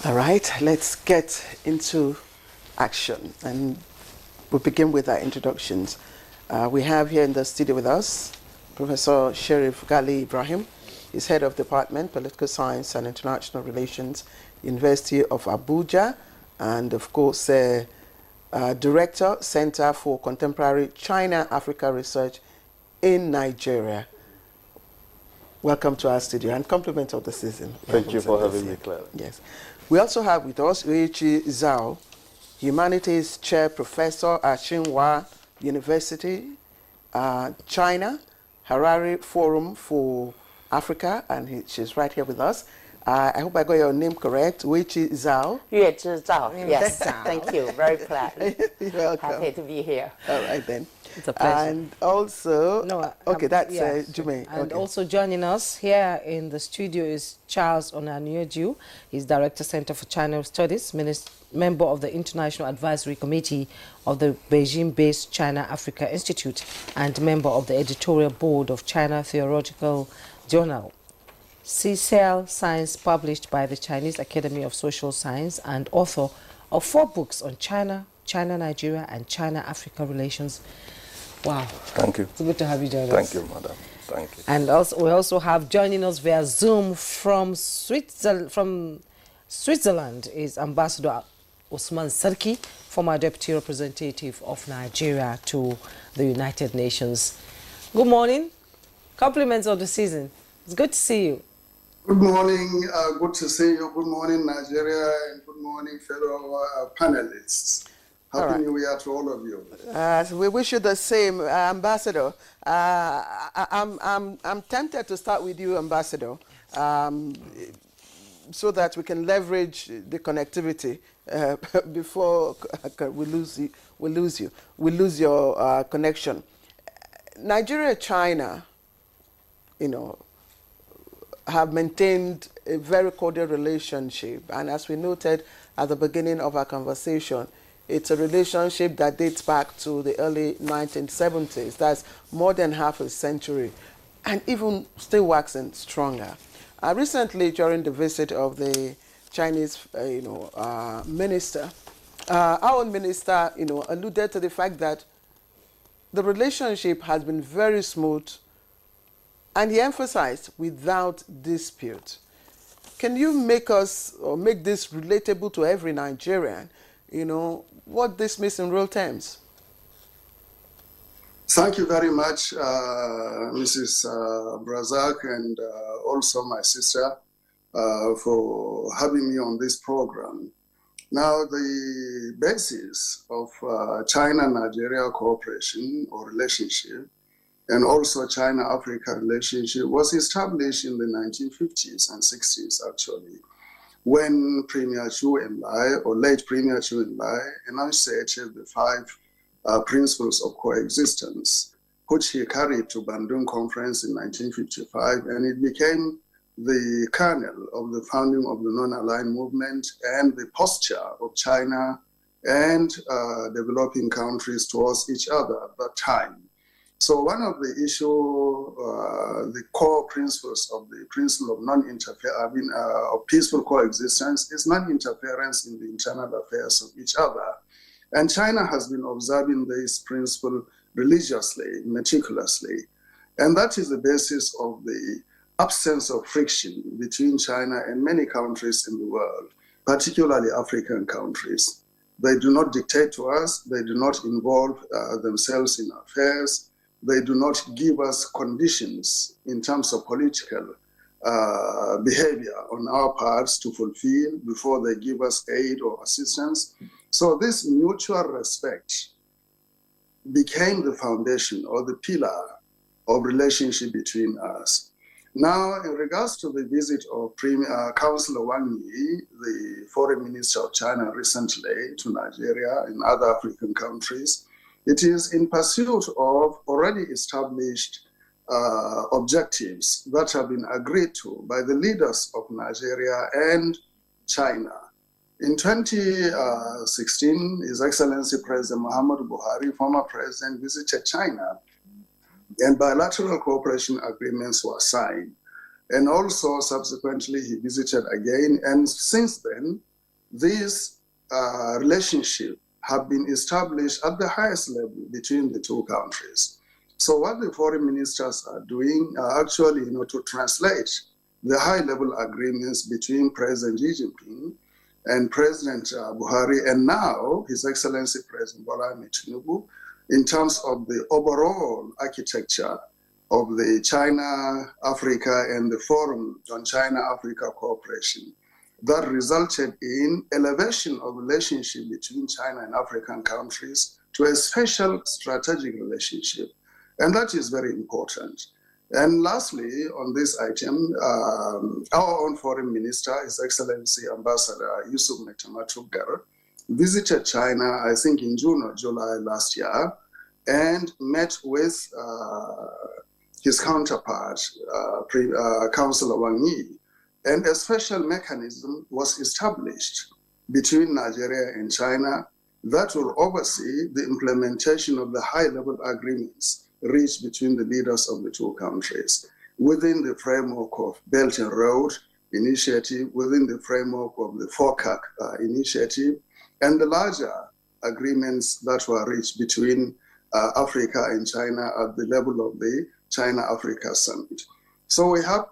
All right, let's get into action, and we'll begin with our introductions. We have here in the studio with us Professor Sheriff Gali Ibrahim. He's head of Department, Political Science and International Relations, University of Abuja, and of course, Director, Center for Contemporary China-Africa Research in Nigeria. Welcome to our studio, and compliment of the season. Thank you for having me, Claire. Yes. We also have with us Uichi Zhao, Humanities Chair Professor at Tsinghua University, China, Harare Forum for Africa, and she's right here with us. I hope I got your name correct, Uichi Zhao. Uichi Zhao, yes. Thank you, very glad. You're welcome. Happy to be here. All right then. It's a pleasure. And also, that's Jume. And also joining us here in the studio is Charles Onanyeju. He's Director, Center for China Studies, member of the International Advisory Committee of the Beijing-based China-Africa Institute, and member of the editorial board of China Theological Journal. CSEL Science, published by the Chinese Academy of Social Science, and author of 4 books on China, China-Nigeria, and China-Africa relations. Wow. Thank you. It's good to have you join us. Thank you, madam. Thank you. And we also have joining us via Zoom from Switzerland is Ambassador Osman Sarki, former Deputy Representative of Nigeria to the United Nations. Good morning. Compliments of the season. It's good to see you. Good morning. Good to see you. Good morning, Nigeria, and good morning, fellow panelists. Happy New Year to all of you. We wish you the same, Ambassador. I'm tempted to start with you, Ambassador, so that we can leverage the connectivity before we lose your connection. Nigeria, China, have maintained a very cordial relationship, and as we noted at the beginning of our conversation, it's a relationship that dates back to the early 1970s. That's more than half a century, and even still waxing stronger. Recently, during the visit of the Chinese, minister, our own minister, alluded to the fact that the relationship has been very smooth, and he emphasized without dispute. Can you make this relatable to every Nigerian? What this means in real terms? Thank you very much, Mrs. Brazak, and also my sister, for having me on this program. Now, the basis of China-Nigeria cooperation or relationship, and also China-Africa relationship, was established in the 1950s and 60s, actually, when Premier Zhou Enlai, or late Premier Zhou Enlai, enunciated the 5 principles of coexistence, which he carried to Bandung Conference in 1955, and it became the kernel of the founding of the non-aligned movement and the posture of China and developing countries towards each other at that time. So one of the the core principles of the principle of of peaceful coexistence is non-interference in the internal affairs of each other. And China has been observing this principle religiously, meticulously. And that is the basis of the absence of friction between China and many countries in the world, particularly African countries. They do not dictate to us, they do not involve themselves in affairs, they do not give us conditions in terms of political behavior on our parts to fulfill before they give us aid or assistance. So this mutual respect became the foundation or the pillar of relationship between us. Now, in regards to the visit of Councillor Wang Yi, the foreign minister of China recently to Nigeria and other African countries, it is in pursuit of already established objectives that have been agreed to by the leaders of Nigeria and China. In 2016, His Excellency President Muhammadu Buhari, former president, visited China, and bilateral cooperation agreements were signed. And also, subsequently, he visited again, and since then, these relationships have been established at the highest level between the two countries. So what the foreign ministers are doing are actually, to translate the high-level agreements between President Xi Jinping and President Buhari, and now His Excellency President Bola Ahmed Tinubu, in terms of the overall architecture of the China-Africa and the Forum on China-Africa Cooperation that resulted in elevation of relationship between China and African countries to a special strategic relationship. And that is very important. And lastly, on this item, our own foreign minister, His Excellency Ambassador Yusuf Metamatugar, visited China, I think in June or July last year, and met with his counterpart, Councillor Wang Yi. And a special mechanism was established between Nigeria and China that will oversee the implementation of the high-level agreements reached between the leaders of the two countries within the framework of Belt and Road Initiative, within the framework of the FOCAC initiative, and the larger agreements that were reached between Africa and China at the level of the China-Africa Summit. So we have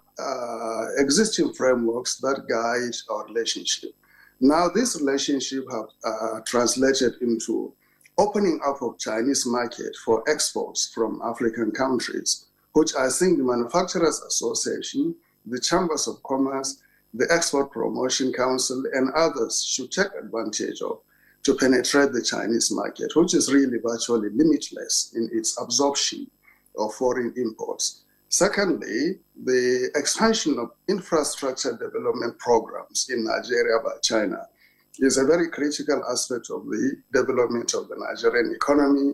existing frameworks that guide our relationship. Now this relationship have translated into opening up of Chinese market for exports from African countries, which I think the Manufacturers Association, the Chambers of Commerce, the Export Promotion Council, and others should take advantage of to penetrate the Chinese market, which is really virtually limitless in its absorption of foreign imports. Secondly, the expansion of infrastructure development programs in Nigeria by China is a very critical aspect of the development of the Nigerian economy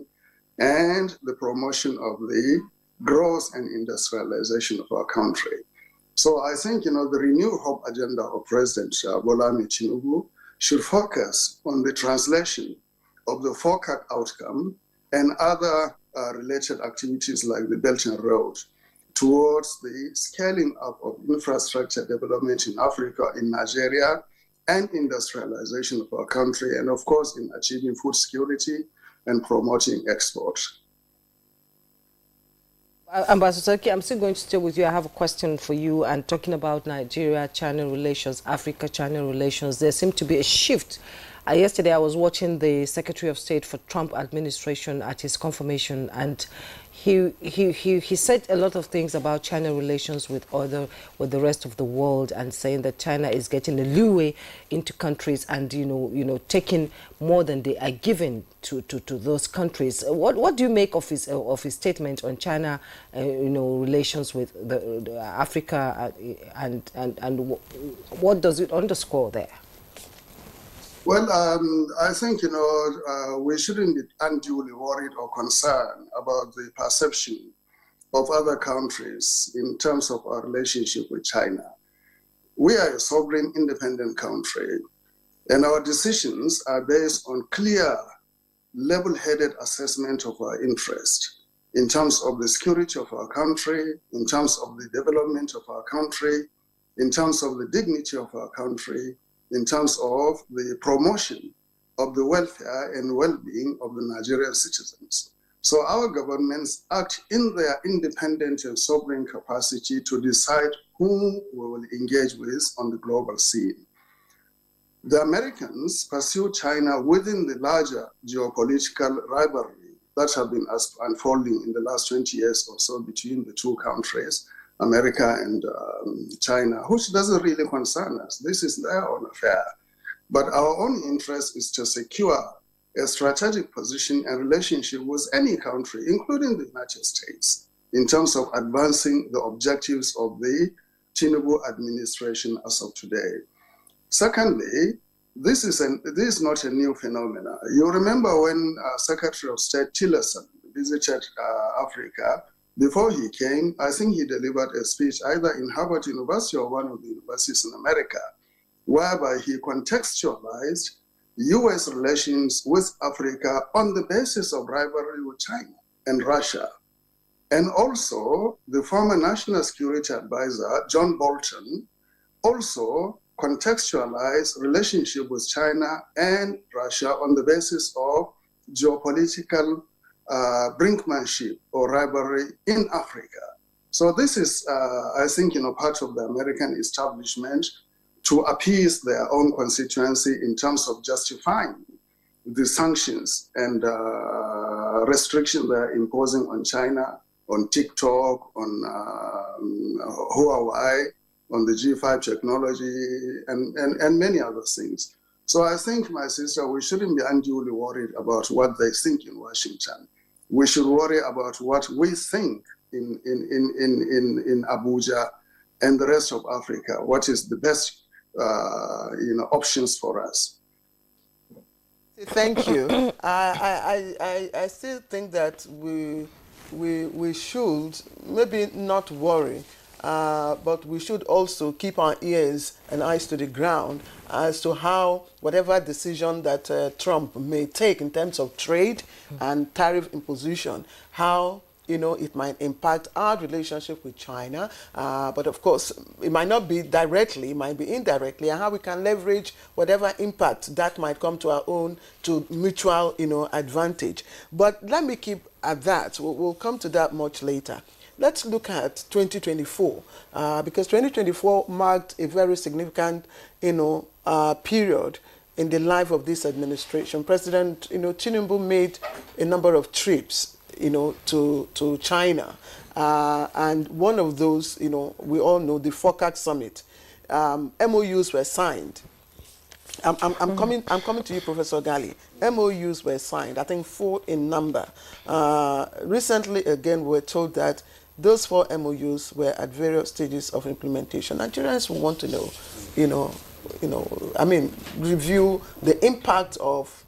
and the promotion of the growth and industrialization of our country. So I think, the renewed hope agenda of President Bola Ahmed Tinubu should focus on the translation of the FOCAC outcome and other related activities like the Belt and Road towards the scaling up of infrastructure development in Africa, in Nigeria, and industrialization of our country, and of course in achieving food security and promoting export. Ambassador Turkey, I'm still going to stay with you. I have a question for you, and talking about Nigeria-China relations, Africa-China relations, there seemed to be a shift. Yesterday I was watching the Secretary of State for Trump administration at his confirmation, and he said a lot of things about China relations with the rest of the world, and saying that China is getting a leeway into countries and taking more than they are giving to those countries. What do you make of his statement on China relations with the Africa, and what does it underscore there? Well, I think, we shouldn't be unduly worried or concerned about the perception of other countries in terms of our relationship with China. We are a sovereign, independent country, and our decisions are based on clear, level-headed assessment of our interest in terms of the security of our country, in terms of the development of our country, in terms of the dignity of our country, in terms of the promotion of the welfare and well-being of the Nigerian citizens. So our governments act in their independent and sovereign capacity to decide whom we will engage with on the global scene. The Americans pursue China within the larger geopolitical rivalry that have been unfolding in the last 20 years or so between the two countries, America and China, which doesn't really concern us. This is their own affair. But our own interest is to secure a strategic position and relationship with any country, including the United States, in terms of advancing the objectives of the Tinubu administration as of today. Secondly, this is not a new phenomenon. You remember when Secretary of State Tillerson visited Africa. Before he came, I think he delivered a speech either in Harvard University or one of the universities in America, whereby he contextualized U.S. relations with Africa on the basis of rivalry with China and Russia. And also, the former National Security Advisor, John Bolton, also contextualize relationship with China and Russia on the basis of geopolitical brinkmanship or rivalry in Africa. So this is, I think, part of the American establishment to appease their own constituency in terms of justifying the sanctions and restrictions they're imposing on China, on TikTok, on Huawei, on the G5 technology, and many other things. So I think, my sister, we shouldn't be unduly worried about what they think in Washington. We should worry about what we think in Abuja and the rest of Africa. What is the best, options for us? Thank you. I still think that we should maybe not worry, but we should also keep our ears and eyes to the ground as to how whatever decision that Trump may take in terms of trade and tariff imposition, how it might impact our relationship with China, but of course, it might not be directly, it might be indirectly, and how we can leverage whatever impact that might come to our own to mutual, advantage. But let me keep at that. We'll come to that much later. Let's look at 2024, because 2024 marked a very significant, period in the life of this administration. President, Tinubu made a number of trips to China. And one of those, we all know, the FOCAC summit. MOUs were signed. I'm coming to you, Professor Gali. MOUs were signed, I think 4 in number. Recently, again, we were told that those 4 MOUs were at various stages of implementation. Nigerians will want to know, review the impact of,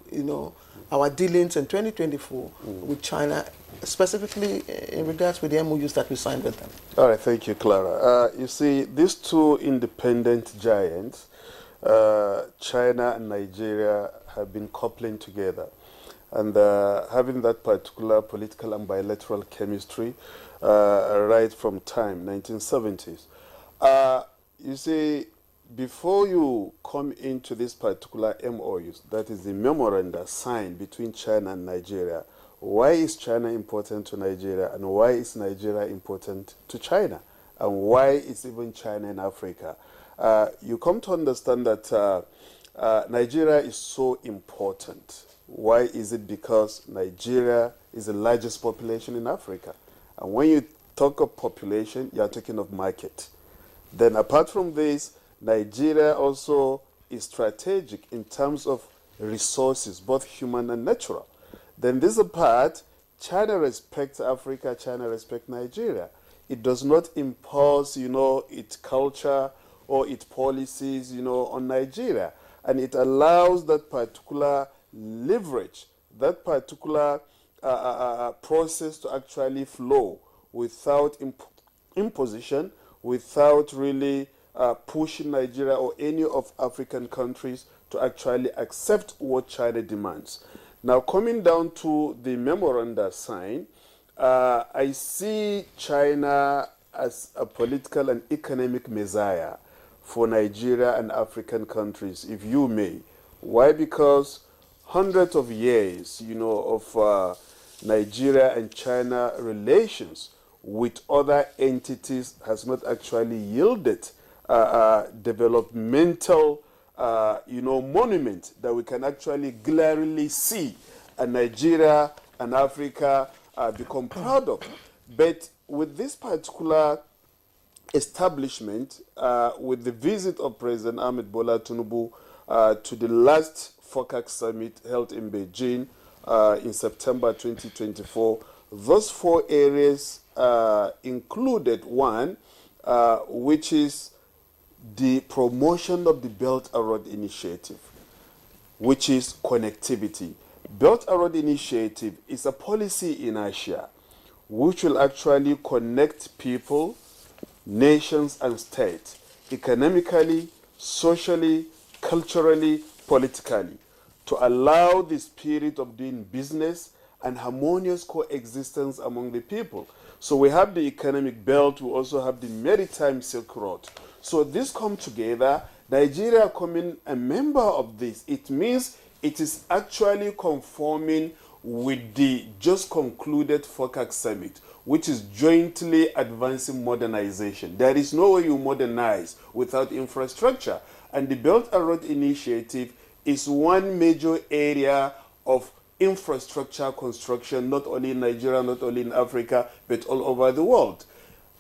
our dealings in 2024 with China, specifically in regards with the MOUs that we signed with them. All right, thank you, Clara. You see, these 2 independent giants, China and Nigeria, have been coupling together and having that particular political and bilateral chemistry right from time, 1970s. You see, before you come into this particular MOUs, that is the memoranda signed between China and Nigeria, why is China important to Nigeria and why is Nigeria important to China? And why is even China in Africa? You come to understand that Nigeria is so important. Why is it? Because Nigeria is the largest population in Africa. And when you talk of population, you are talking of market. Then apart from this, Nigeria also is strategic in terms of resources, both human and natural. Then this apart, China respects Africa, China respects Nigeria. It does not impose, its culture or its policies, on Nigeria. And it allows that particular leverage, that particular process to actually flow without imposition, without really pushing Nigeria or any of African countries to actually accept what China demands. Now, coming down to the memoranda signed, I see China as a political and economic messiah for Nigeria and African countries, if you may. Why? Because hundreds of years, of Nigeria and China relations with other entities has not actually yielded developmental, monument that we can actually glaringly see and Nigeria and Africa become proud of. But with this particular establishment, with the visit of President Ahmed Bola Tinubu to the last FOCAC summit held in Beijing in September 2024, those 4 areas included one, which is the promotion of the Belt and Road Initiative, which is connectivity. Belt and Road Initiative is a policy in Asia which will actually connect people, nations and states economically, socially, culturally, politically, to allow the spirit of doing business and harmonious coexistence among the people. So we have the economic belt, we also have the maritime Silk Road. So this come together, Nigeria becoming a member of this, it means it is actually conforming with the just concluded FOCAC summit, which is jointly advancing modernization. There is no way you modernize without infrastructure. And the Belt and Road Initiative is one major area of infrastructure construction, not only in Nigeria, not only in Africa, but all over the world.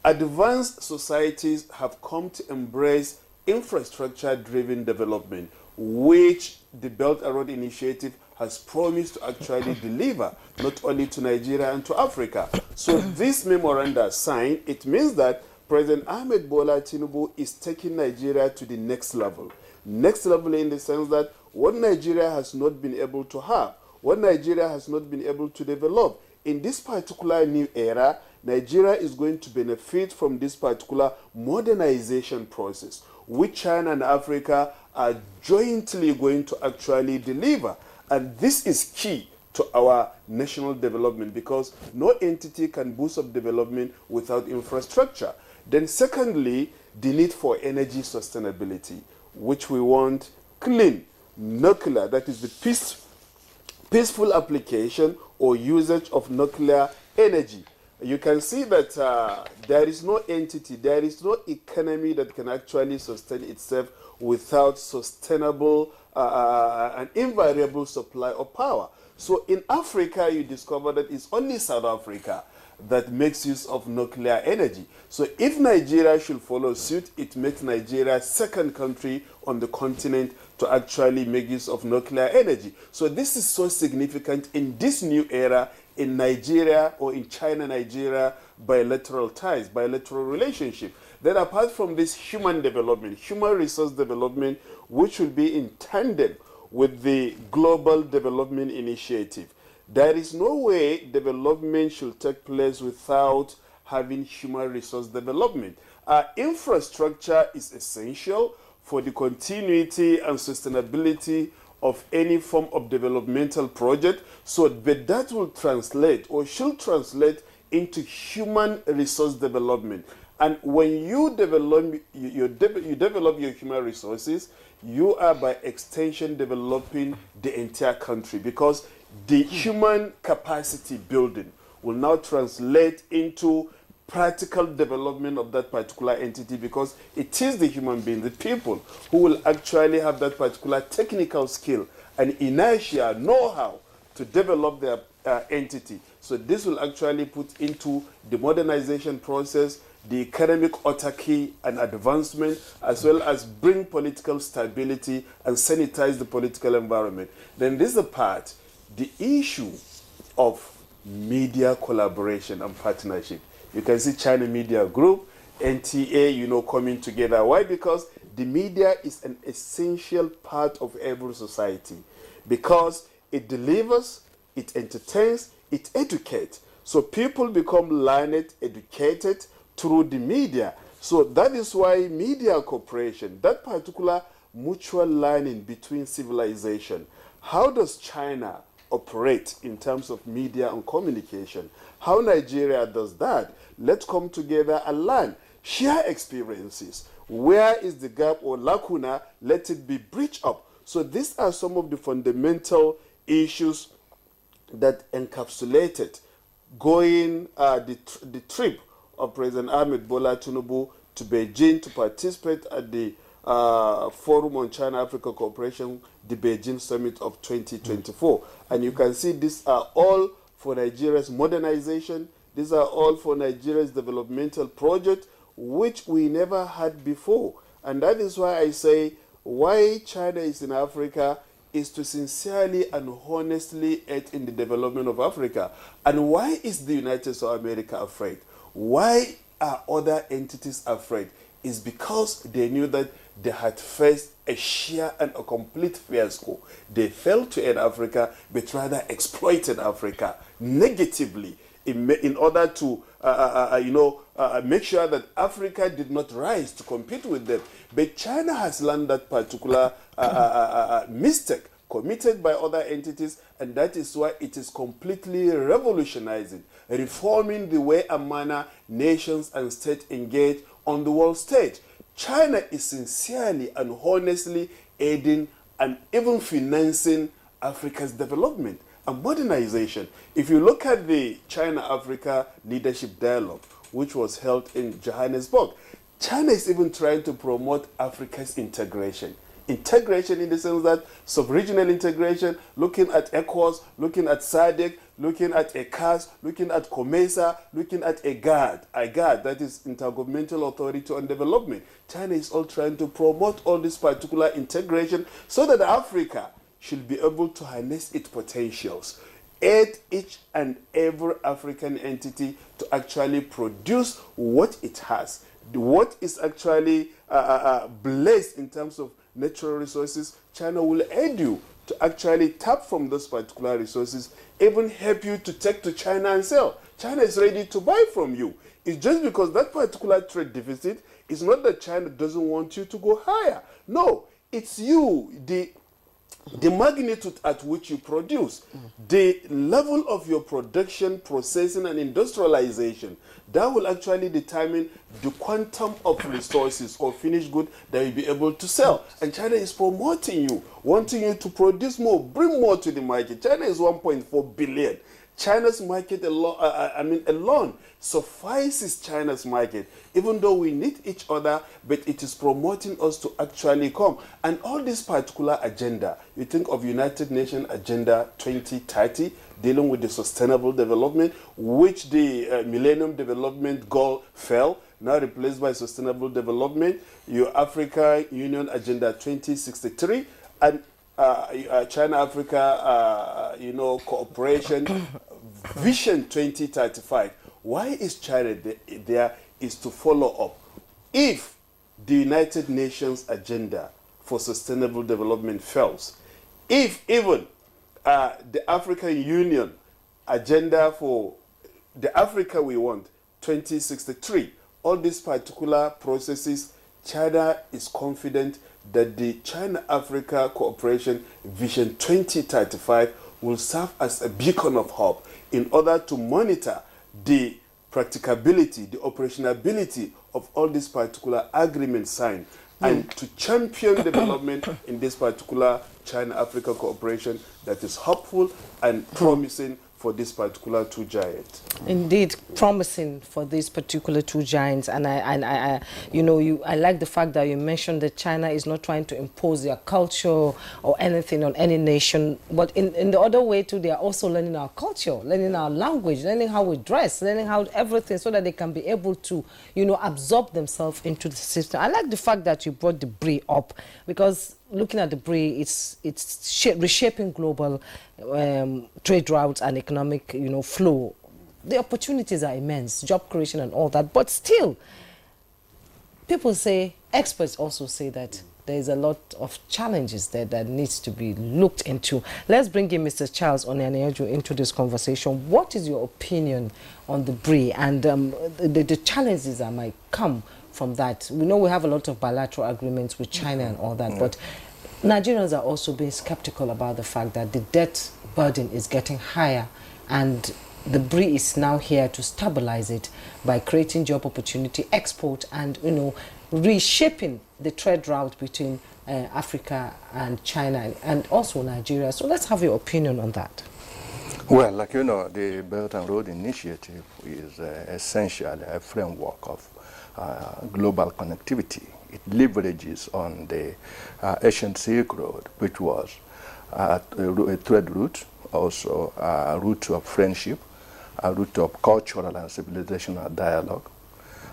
Advanced societies have come to embrace infrastructure-driven development, which the Belt and Road Initiative has promised to actually deliver, not only to Nigeria and to Africa. So this memoranda signed, it means that President Ahmed Bola Tinubu is taking Nigeria to the next level. Next level in the sense that what Nigeria has not been able to have, what Nigeria has not been able to develop. In this particular new era, Nigeria is going to benefit from this particular modernization process, which China and Africa are jointly going to actually deliver. And this is key to our national development, because no entity can boost up development without infrastructure. Then secondly, the need for energy sustainability, which we want clean, nuclear, that is the peaceful application or usage of nuclear energy. You can see that there is no entity, there is no economy that can actually sustain itself without sustainable and invariable supply of power. So in Africa, you discover that it's only South Africa that makes use of nuclear energy. So if Nigeria should follow suit, it makes Nigeria second country on the continent to actually make use of nuclear energy. So this is so significant in this new era in Nigeria or in China-Nigeria bilateral ties, bilateral relationship. Then apart from this human development, human resource development, which will be in tandem with the Global Development Initiative, there is no way development should take place without having human resource development. Infrastructure is essential for the continuity and sustainability of any form of developmental project, but that will translate or should translate into human resource development. And when you develop your human resources, you are by extension developing the entire country, because the human capacity building will now translate into practical development of that particular entity, because it is the human being, the people, who will actually have that particular technical skill and inertia, know-how to develop their entity. So this will actually put into the modernization process, the economic autarky and advancement, as well as bring political stability and sanitize the political environment. Then this is the part, the issue of media collaboration and partnership. You can see China Media Group, NTA, coming together. Why? Because the media is an essential part of every society, because it delivers, it entertains, it educates. So people become learned, educated through the media. So that is why media cooperation, that particular mutual learning between civilization. How does China operate in terms of media and communication? How Nigeria does that? Let's come together and learn, share experiences. Where is the gap or lacuna? Let it be bridged up. So these are some of the fundamental issues that encapsulated going the trip of President Ahmed Bola Tinubu to Beijing to participate at the Forum on China-Africa Cooperation, the Beijing Summit of 2024. And you can see these are all for Nigeria's modernization. These are all for Nigeria's developmental project, which we never had before. And that is why I say why China is in Africa is to sincerely and honestly aid in the development of Africa. And why is the United States of America afraid? Why are other entities afraid? Is because they knew that they had faced a sheer and a complete fiasco. They failed to aid Africa, but rather exploited Africa negatively in order to make sure that Africa did not rise to compete with them. But China has learned that particular mistake committed by other entities, and that is why it is completely revolutionizing, reforming the way and manner nations and states engage on the world stage. China is sincerely and honestly aiding and even financing Africa's development and modernization. If you look at the China-Africa Leadership Dialogue, which was held in Johannesburg, China is even trying to promote Africa's integration. Integration in the sense that sub-regional integration, looking at ECOWAS, looking at SADC, looking at ECAS, looking at COMESA, looking at IGAD, that is Intergovernmental Authority on Development. China is all trying to promote all this particular integration so that Africa should be able to harness its potentials, aid each and every African entity to actually produce what it has, what is actually blessed in terms of natural resources. China will aid you to actually tap from those particular resources, even help you to take to China and sell. China is ready to buy from you. It's just because that particular trade deficit is not that China doesn't want you to go higher. No, it's you, the magnitude at which you produce, the level of your production, processing, and industrialization, that will actually determine the quantum of resources or finished good that you'll be able to sell. And China is promoting you, wanting you to produce more, bring more to the market. China is 1.4 billion. China's market alone suffices China's market, even though we need each other, but it is promoting us to actually come. And all this particular agenda, you think of United Nations Agenda 2030, dealing with the sustainable development, which the Millennium Development Goal fell, now replaced by sustainable development, your Africa Union Agenda 2063, and China-Africa, cooperation, Vision 2035. Why is China there? Is to follow up. If the United Nations agenda for sustainable development fails, if even the African Union agenda for the Africa we want, 2063, all these particular processes, China is confident that the China-Africa Cooperation Vision 2035 will serve as a beacon of hope in order to monitor the practicability, the operationability of all these particular agreements signed, and to champion development in this particular China-Africa cooperation that is hopeful and promising for this particular two giants. Indeed, promising for these particular two giants. And I like the fact that you mentioned that China is not trying to impose their culture or anything on any nation, but in the other way too, they are also learning our culture, learning our language, learning how we dress, learning how everything, so that they can be able to, absorb themselves into the system. I like the fact that you brought the BRI up, because looking at the BRI, it's reshaping global trade routes and economic, flow. The opportunities are immense, job creation and all that. But still, people say, experts also say that there is a lot of challenges there that needs to be looked into. Let's bring in Mr. Charles Onyaneju into this conversation. What is your opinion on the BRI and the challenges that might come from that? We know we have a lot of bilateral agreements with China and all that, but Nigerians are also being skeptical about the fact that the debt burden is getting higher, and the BRI is now here to stabilize it by creating job opportunity, export, and reshaping the trade route between Africa and China and also Nigeria. So let's have your opinion on that. Well, the Belt and Road Initiative is essentially a framework of global connectivity. It leverages on the Asian Silk Road, which was a trade route, also a route of friendship, a route of cultural and civilizational dialogue,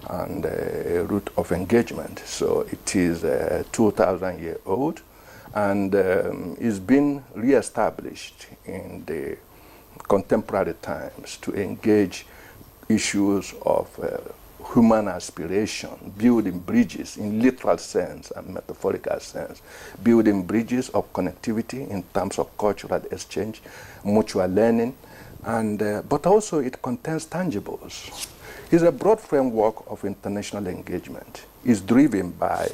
and a route of engagement. So it is 2,000-year-old, and is being re-established in the contemporary times to engage issues of human aspiration, building bridges in literal sense and metaphorical sense, building bridges of connectivity in terms of cultural exchange, mutual learning, and but also it contains tangibles. It's a broad framework of international engagement. It's driven by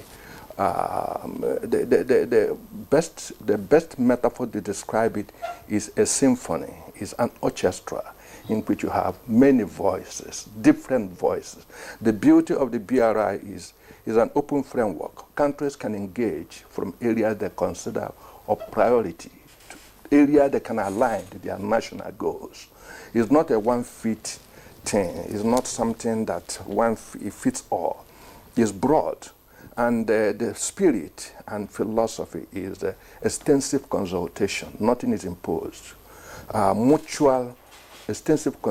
the best metaphor to describe it is a symphony, is an orchestra in which you have many voices, different voices. The beauty of the BRI is an open framework. Countries can engage from areas they consider of priority to areas that can align to their national goals. It's not a one-fit thing. It's not something that fits all. It's broad. And the spirit and philosophy is extensive consultation. Nothing is imposed. Mutual, extensive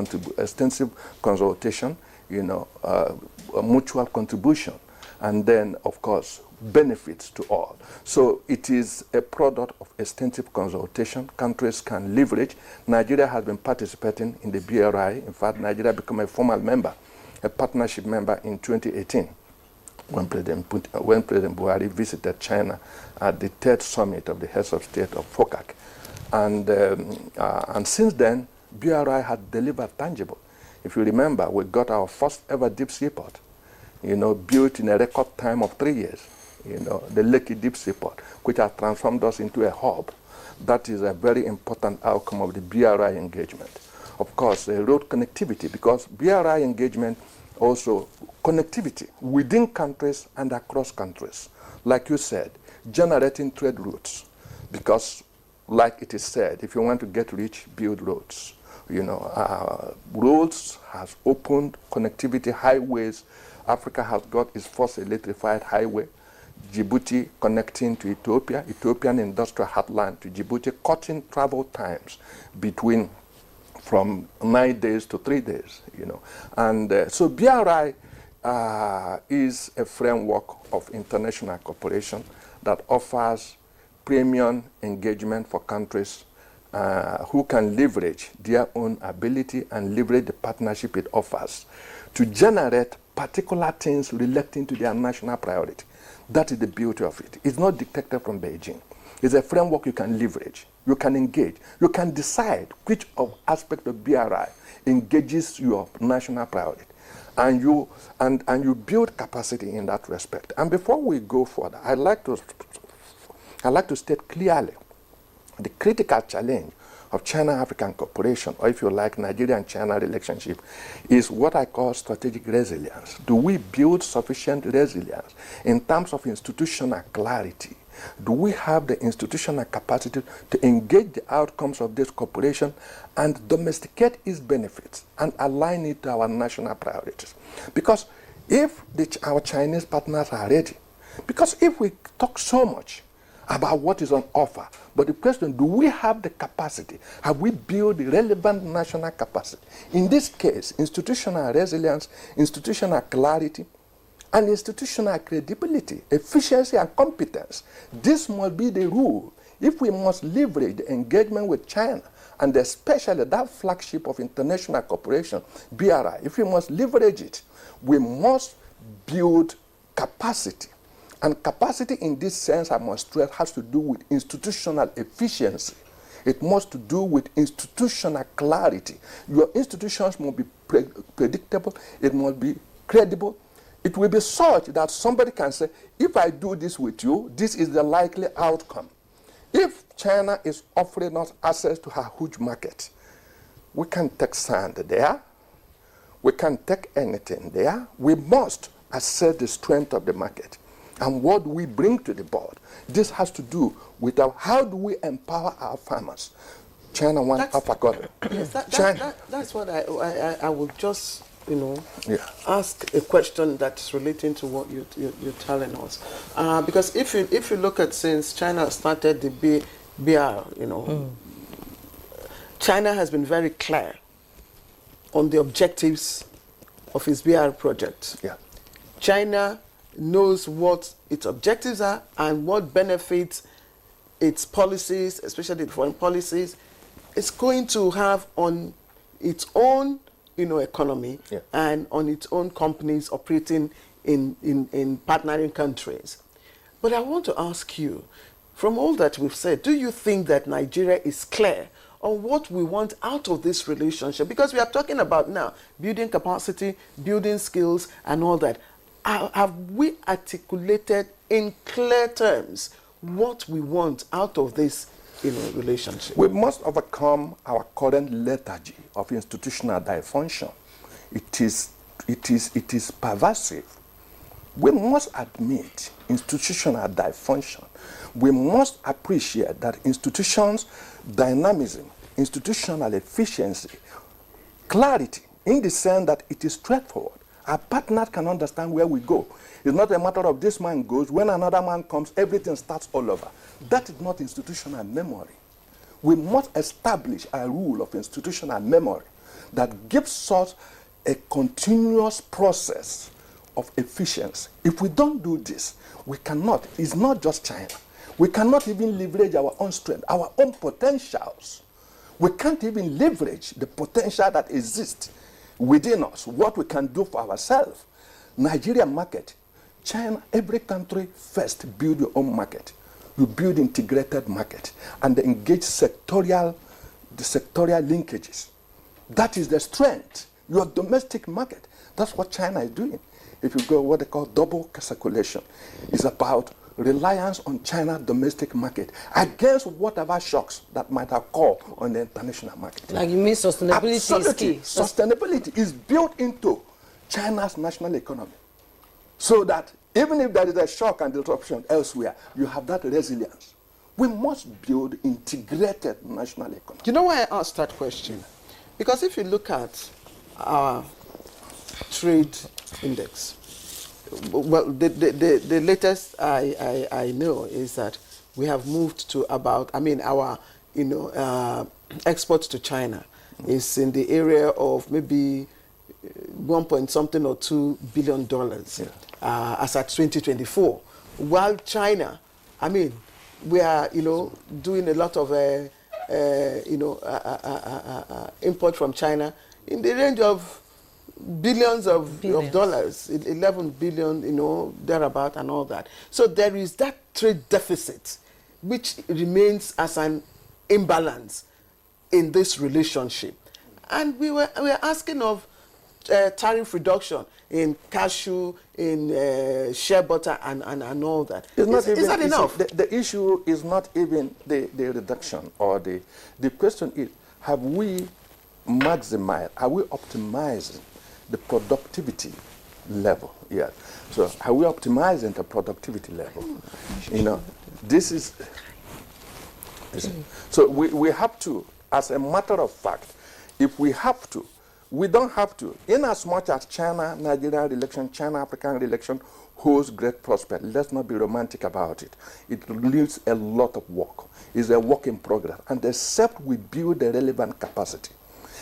consultation, mutual contribution, and then, of course, benefits to all. So it is a product of extensive consultation. Countries can leverage. Nigeria has been participating in the BRI. In fact, Nigeria became a formal member, a partnership member in 2018. When President Buhari visited China at the 3rd summit of the heads of state of FOCAC. And since then, BRI had delivered tangible. If you remember, we got our first ever deep seaport, built in a record time of 3 years, the Lekki Deep Seaport, which has transformed us into a hub. That is a very important outcome of the BRI engagement. Of course, road connectivity, because BRI engagement also connectivity within countries and across countries. Like you said, generating trade routes. Because, like it is said, if you want to get rich, build roads. Roads has opened connectivity, highways. Africa has got its first electrified highway. Djibouti connecting to Ethiopia, Ethiopian industrial heartland to Djibouti, cutting travel times from 9 days to 3 days, And so BRI is a framework of international cooperation that offers premium engagement for countries who can leverage their own ability and leverage the partnership it offers to generate particular things relating to their national priority. That is the beauty of it. It's not dictated from Beijing. It's a framework you can leverage. You can engage. You can decide which aspect of BRI engages your national priority. And you build capacity in that respect. And before we go further, I'd like to state clearly the critical challenge of China-African cooperation, or if you like, Nigerian-China relationship, is what I call strategic resilience. Do we build sufficient resilience in terms of institutional clarity? Do we have the institutional capacity to engage the outcomes of this cooperation and domesticate its benefits and align it to our national priorities? Because if our Chinese partners are ready, because if we talk so much about what is on offer, but the question, do we have the capacity? Have we built the relevant national capacity? In this case, institutional resilience, institutional clarity, and institutional credibility, efficiency, and competence. This must be the rule if we must leverage the engagement with China, and especially that flagship of international cooperation, BRI. If we must leverage it, we must build capacity. And capacity in this sense, I must stress, has to do with institutional efficiency. It must to do with institutional clarity. Your institutions must be predictable. It must be credible. It will be such that somebody can say, if I do this with you, this is the likely outcome. If China is offering us access to her huge market, we can take sand there. We can take anything there. We must assess the strength of the market. And what do we bring to the board? This has to do with how do we empower our farmers? China wants avocado. Yes, that's what I will just, ask a question that's relating to what you're telling us. Because if you look at since China started the BR, China has been very clear on the objectives of its BR project. Yeah. China knows what its objectives are and what benefits its policies, especially the foreign policies, it's going to have on its own, economy and on its own companies operating in partnering countries. But I want to ask you, from all that we've said, do you think that Nigeria is clear on what we want out of this relationship? Because we are talking about now building capacity, building skills, and all that. Have we articulated in clear terms what we want out of this relationship. We must overcome our current lethargy of institutional dysfunction. It is pervasive. We must admit institutional dysfunction. We must appreciate that institutions' dynamism, institutional efficiency, clarity, in the sense that it is straightforward. Our partners can understand where we go. It's not a matter of this man goes, when another man comes, everything starts all over. That is not institutional memory. We must establish a rule of institutional memory that gives us a continuous process of efficiency. If we don't do this, we cannot, it's not just China, we cannot even leverage our own strength, our own potentials. We can't even leverage the potential that exists within us, what we can do for ourselves. Nigerian market, China, every country first build your own market. You build integrated market and engage sectorial linkages. That is the strength. Your domestic market. That's what China is doing. If you go what they call double circulation, it's about reliance on China's domestic market against whatever shocks that might occur on the international market. Like you mean sustainability Absolutely. is key. Sustainability is built into China's national economy. So that even if there is a shock and disruption elsewhere, you have that resilience. We must build integrated national economy. You know why I asked that question? Because if you look at our trade index, well, the latest I know is that we have moved to about, our exports to China is in the area of maybe 1 point something or $2 billion as at 2024. While China, we are doing a lot of import from China in the range of billions of dollars, 11 billion, thereabout and all that. So there is that trade deficit which remains as an imbalance in this relationship. And we are asking of tariff reduction in cashew, in shea butter and all that. Is that enough? The issue is not even the reduction or the question is, have we maximized, are we optimizing the productivity level? Yeah. So are we optimizing the productivity level? This is, so we have to, as a matter of fact, if we have to, we don't have to. In as much as China, Nigerian relation, China-African relation holds great prospect, let's not be romantic about it. It leaves a lot of work. It's a work in progress. And except we build the relevant capacity,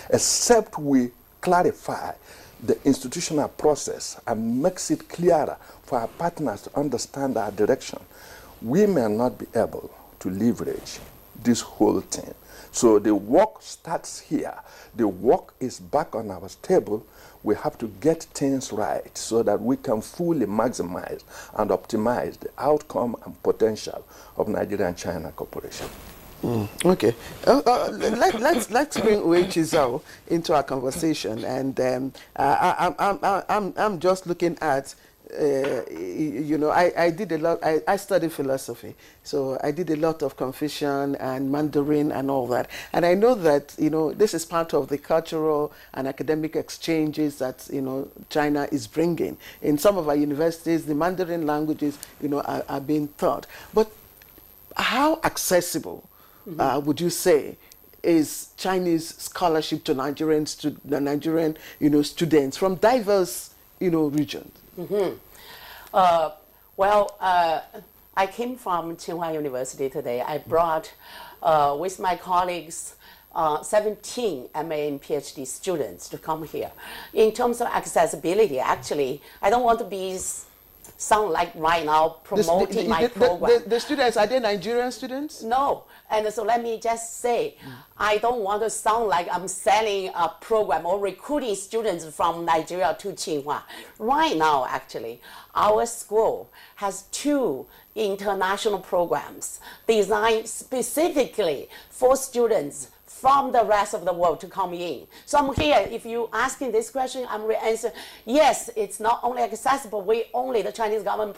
except we clarify the institutional process and makes it clearer for our partners to understand our direction, we may not be able to leverage this whole thing. So the work starts here. The work is back on our table. We have to get things right so that we can fully maximize and optimize the outcome and potential of Nigerian-China cooperation. Okay. Let's bring Wei Chizao into our conversation, and I'm just looking at I did a lot. I studied philosophy, so I did a lot of Confucian and Mandarin and all that. And I know that this is part of the cultural and academic exchanges that China is bringing. In some of our universities, the Mandarin languages are being taught. But how accessible would you say is Chinese scholarship to Nigerian students from diverse regions? I came from Tsinghua University today. I brought, with my colleagues, 17 MA and PhD students to come here. In terms of accessibility, actually, I don't want to sound like right now promoting my program. The students, are they Nigerian students? No. And so let me just say, I don't want to sound like I'm selling a program or recruiting students from Nigeria to Tsinghua. Right now, actually, our school has 2 international programs designed specifically for students from the rest of the world to come in. So I'm here, if you asking this question, I'm going to answer, yes, it's not only accessible, the Chinese government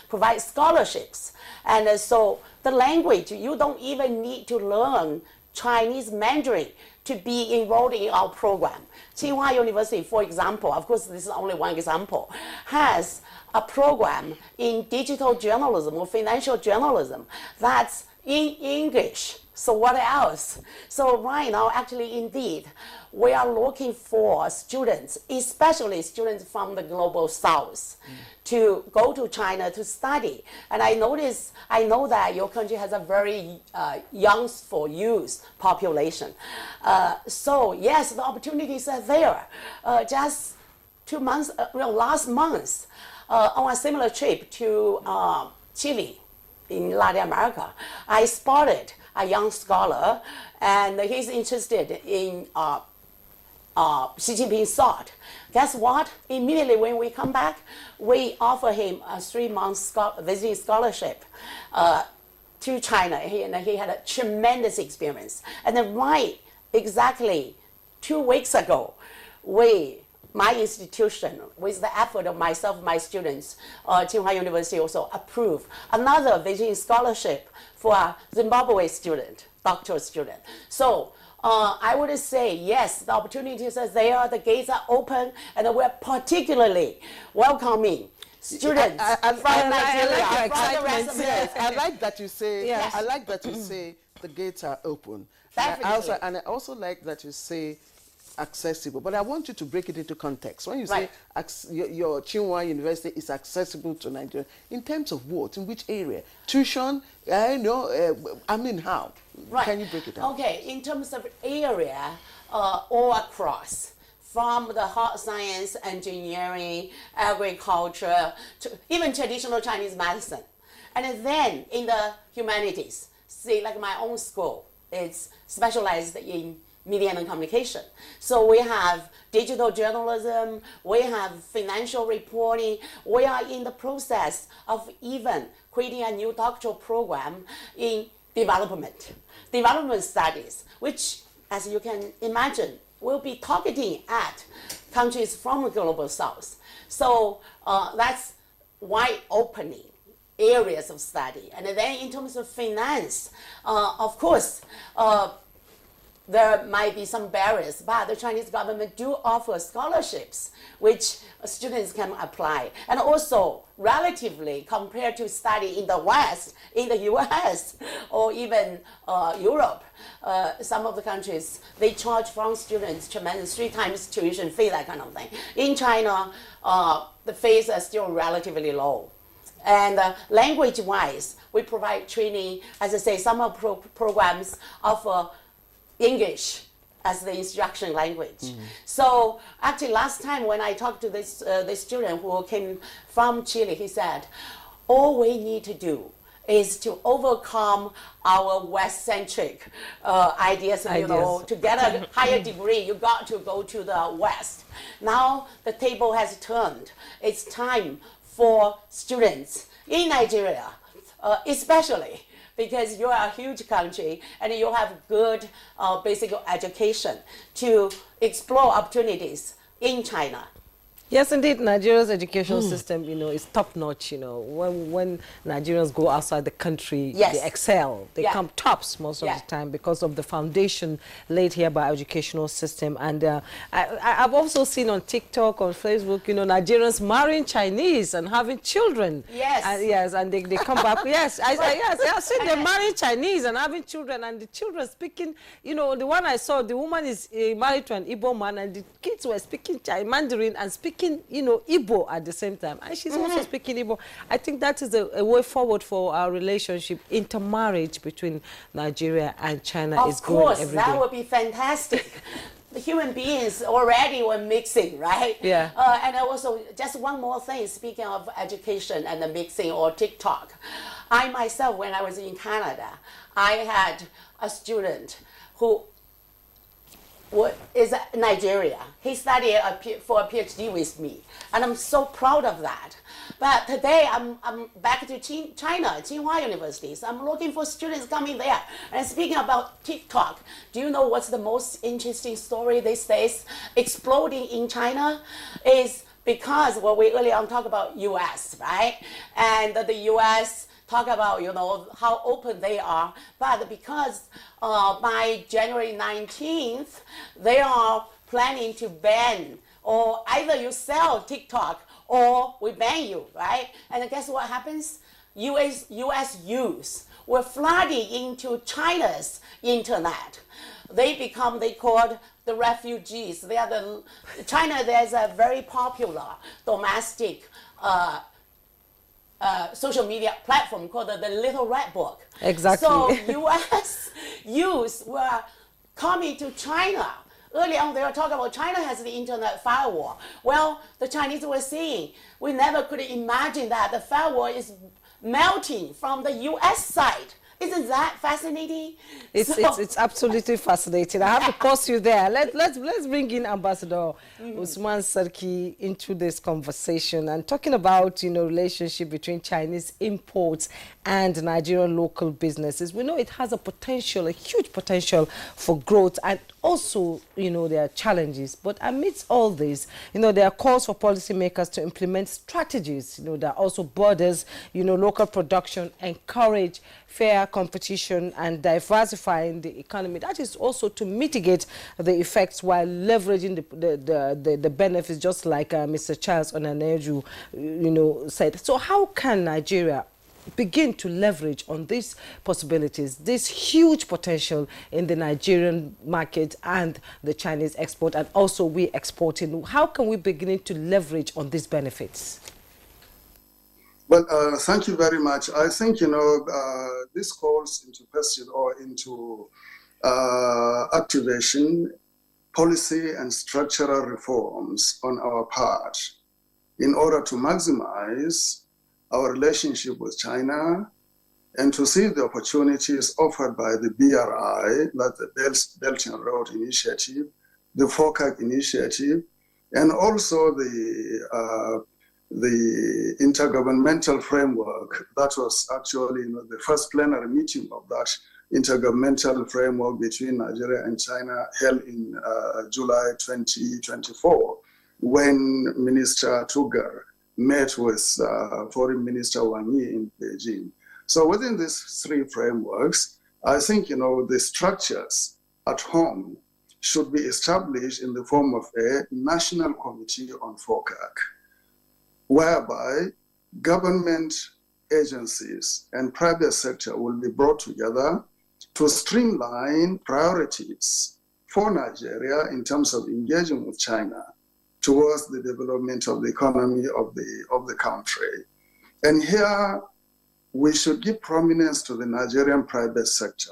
provides scholarships. And so the language, you don't even need to learn Chinese Mandarin to be enrolled in our program. Tsinghua University, for example, of course this is only one example, has a program in digital journalism or financial journalism that's in English. So what else? So right now, actually, indeed, we are looking for students, especially students from the global south, to go to China to study. And I know that your country has a very young youth population. So yes, the opportunities are there. Just 2 months, last month, on a similar trip to Chile in Latin America, I spotted a young scholar, and he's interested in Xi Jinping's thought. Guess what? Immediately when we come back, we offer him a 3-month visiting scholarship to China. And he had a tremendous experience. And then right exactly 2 weeks ago, my institution, with the effort of myself, my students, Tsinghua University also approved another visiting scholarship for a Zimbabwe student, doctoral student. So I would say, yes, the opportunities are there, the gates are open, and we're particularly welcoming students from Nigeria, from the rest of the world. I like that you say, Yes. I like that you say the gates are open. Definitely. And I also like that you say accessible, but I want you to break it into context. When you say your Tsinghua University is accessible to Nigeria, in terms of what? In which area? Tuition? I mean, how? Right. Can you break it down? Okay, in terms of area, all across, from the hard science, engineering, agriculture, to even traditional Chinese medicine. And then in the humanities, see, like my own school, it's specialized in media and communication. So we have digital journalism, we have financial reporting, we are in the process of even creating a new doctoral program in development studies, which, as you can imagine, will be targeting at countries from the global south. So that's wide opening areas of study. And then in terms of finance, of course, there might be some barriers, but the Chinese government do offer scholarships which students can apply. And also, relatively, compared to study in the West, in the US, or even Europe, some of the countries, they charge from students tremendous 3 times tuition fee, that kind of thing. In China, the fees are still relatively low. And language-wise, we provide training, as I say, some programs offer English as the instruction language. So actually last time when I talked to this student who came from Chile, he said, all we need to do is to overcome our West-centric ideas. You know, to get a higher degree, you got to go to the West. Now the table has turned. It's time for students in Nigeria, especially because you are a huge country and you have good basic education to explore opportunities in China. Yes, indeed, Nigeria's educational system, is top-notch, When Nigerians go outside the country, they excel. They come tops most of the time because of the foundation laid here by our educational system. And I've also seen on TikTok, on Facebook, Nigerians marrying Chinese and having children. Yes. And they come back. I've seen them marrying Chinese and having children, and the children speaking, the one I saw, the woman is married to an Igbo man, and the kids were speaking Mandarin and speaking Igbo at the same time, and she's also speaking Igbo. I think that is a way forward for our relationship. Intermarriage between Nigeria and China is growing every day. Of course, that would be fantastic. The human beings already were mixing, right? Yeah. And also, just one more thing, speaking of education and the mixing or TikTok. I myself, when I was in Canada, I had a student who is Nigeria. He studied for a PhD with me, and I'm so proud of that. But today I'm back to China, Tsinghua University. So I'm looking for students coming there. And speaking about TikTok, do you know what's the most interesting story these days exploding in China? Is because what we earlier on talked about US, right? And the US talk about, you know, how open they are, but because by January 19th, they are planning to ban, or either you sell TikTok or we ban you, right? And guess what happens? US youth were flooding into China's internet. They called the refugees. China, there's a very popular domestic social media platform called the Little Red Book. Exactly. So US youth were coming to China. Early on, they were talking about China has the internet firewall. Well, the Chinese were saying, we never could imagine that the firewall is melting from the US side. Isn't that fascinating? It's absolutely fascinating. I have to pause you there. Let's bring in Ambassador Usman Sarki into this conversation and talking about, you know, relationship between Chinese imports and Nigerian local businesses. We know it has a huge potential for growth, and also, you know, there are challenges. But amidst all this, you know, there are calls for policymakers to implement strategies. You know, there are also borders, you know, local production, encourage fair competition and diversifying the economy. That is also to mitigate the effects while leveraging the benefits, just like Mr. Charles Onaneju, you know, said. So how can Nigeria begin to leverage on these possibilities, this huge potential in the Nigerian market and the Chinese export, and also we exporting? How can we begin to leverage on these benefits? Well, thank you very much. I think, you know, this calls into question or into activation, policy and structural reforms on our part in order to maximize our relationship with China and to see the opportunities offered by the BRI, like the Belt and Road Initiative, the FOCAC Initiative, and also the intergovernmental framework. That was actually, you know, the first plenary meeting of that intergovernmental framework between Nigeria and China held in July 2024, when Minister Tugar met with Foreign Minister Wang Yi in Beijing. So within these three frameworks, I think, you know, the structures at home should be established in the form of a national committee on FOCAC, whereby government agencies and private sector will be brought together to streamline priorities for Nigeria in terms of engaging with China towards the development of the economy of the country. And here we should give prominence to the Nigerian private sector,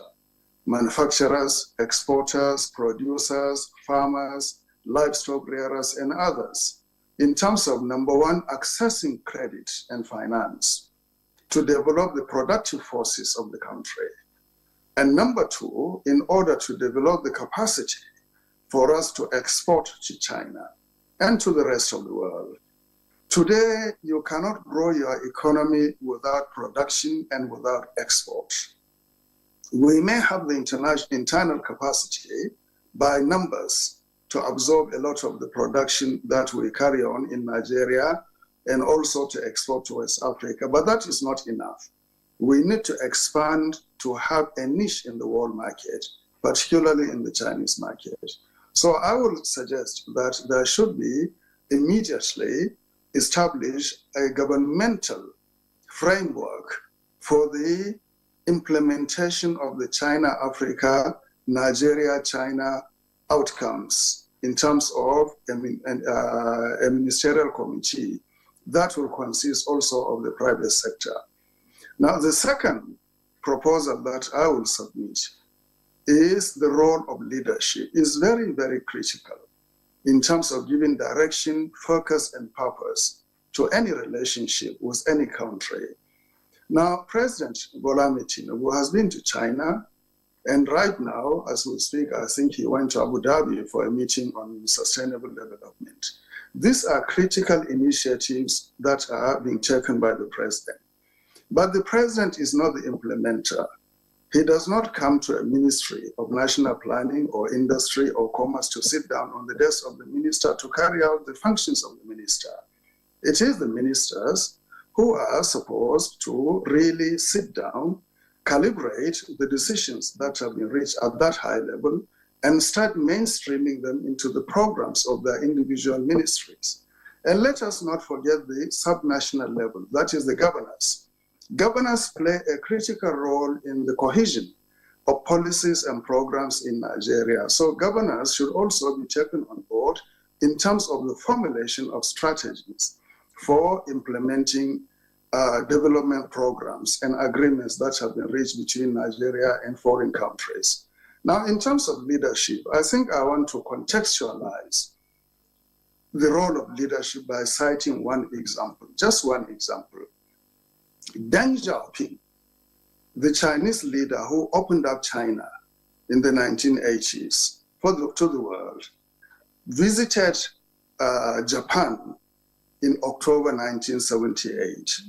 manufacturers, exporters, producers, farmers, livestock rearers, and others, in terms of, number one, accessing credit and finance to develop the productive forces of the country. And number two, in order to develop the capacity for us to export to China and to the rest of the world. Today, you cannot grow your economy without production and without export. We may have the internal capacity by numbers to absorb a lot of the production that we carry on in Nigeria and also to export to West Africa, but that is not enough. We need to expand to have a niche in the world market, particularly in the Chinese market. So I would suggest that there should be immediately established a governmental framework for the implementation of the China-Africa, Nigeria-China outcomes in terms of a ministerial committee that will consist also of the private sector. Now, the second proposal that I will submit is the role of leadership is very, very critical in terms of giving direction, focus, and purpose to any relationship with any country. Now, President Bola Ahmed Tinubu has been to China And right now, as we speak, I think he went to Abu Dhabi for a meeting on sustainable development. These are critical initiatives that are being taken by the president. But the president is not the implementer. He does not come to a ministry of national planning or industry or commerce to sit down on the desk of the minister to carry out the functions of the minister. It is the ministers who are supposed to really sit down, calibrate the decisions that have been reached at that high level, and start mainstreaming them into the programs of their individual ministries. And let us not forget the subnational level, that is the governors. Governors play a critical role in the cohesion of policies and programs in Nigeria. So governors should also be taken on board in terms of the formulation of strategies for implementing development programs and agreements that have been reached between Nigeria and foreign countries. Now, in terms of leadership, I think I want to contextualize the role of leadership by citing one example, just one example. Deng Xiaoping, the Chinese leader who opened up China in the 1980s to the world, visited Japan in October 1978.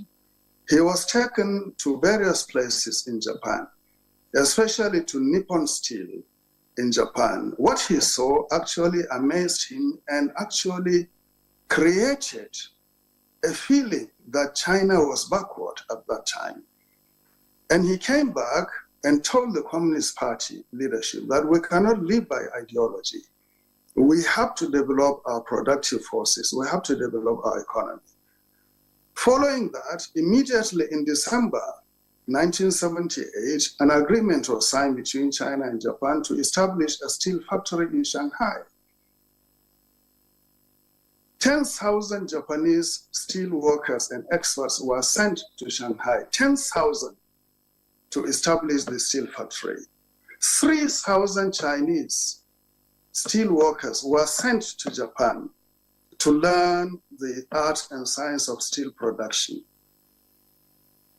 He was taken to various places in Japan, especially to Nippon Steel in Japan. What he saw actually amazed him and actually created a feeling that China was backward at that time. And he came back and told the Communist Party leadership that we cannot live by ideology. We have to develop our productive forces. We have to develop our economy. Following that, immediately in December 1978, an agreement was signed between China and Japan to establish a steel factory in Shanghai. 10,000 Japanese steel workers and experts were sent to Shanghai, 10,000 to establish the steel factory. 3,000 Chinese steel workers were sent to Japan to learn the art and science of steel production.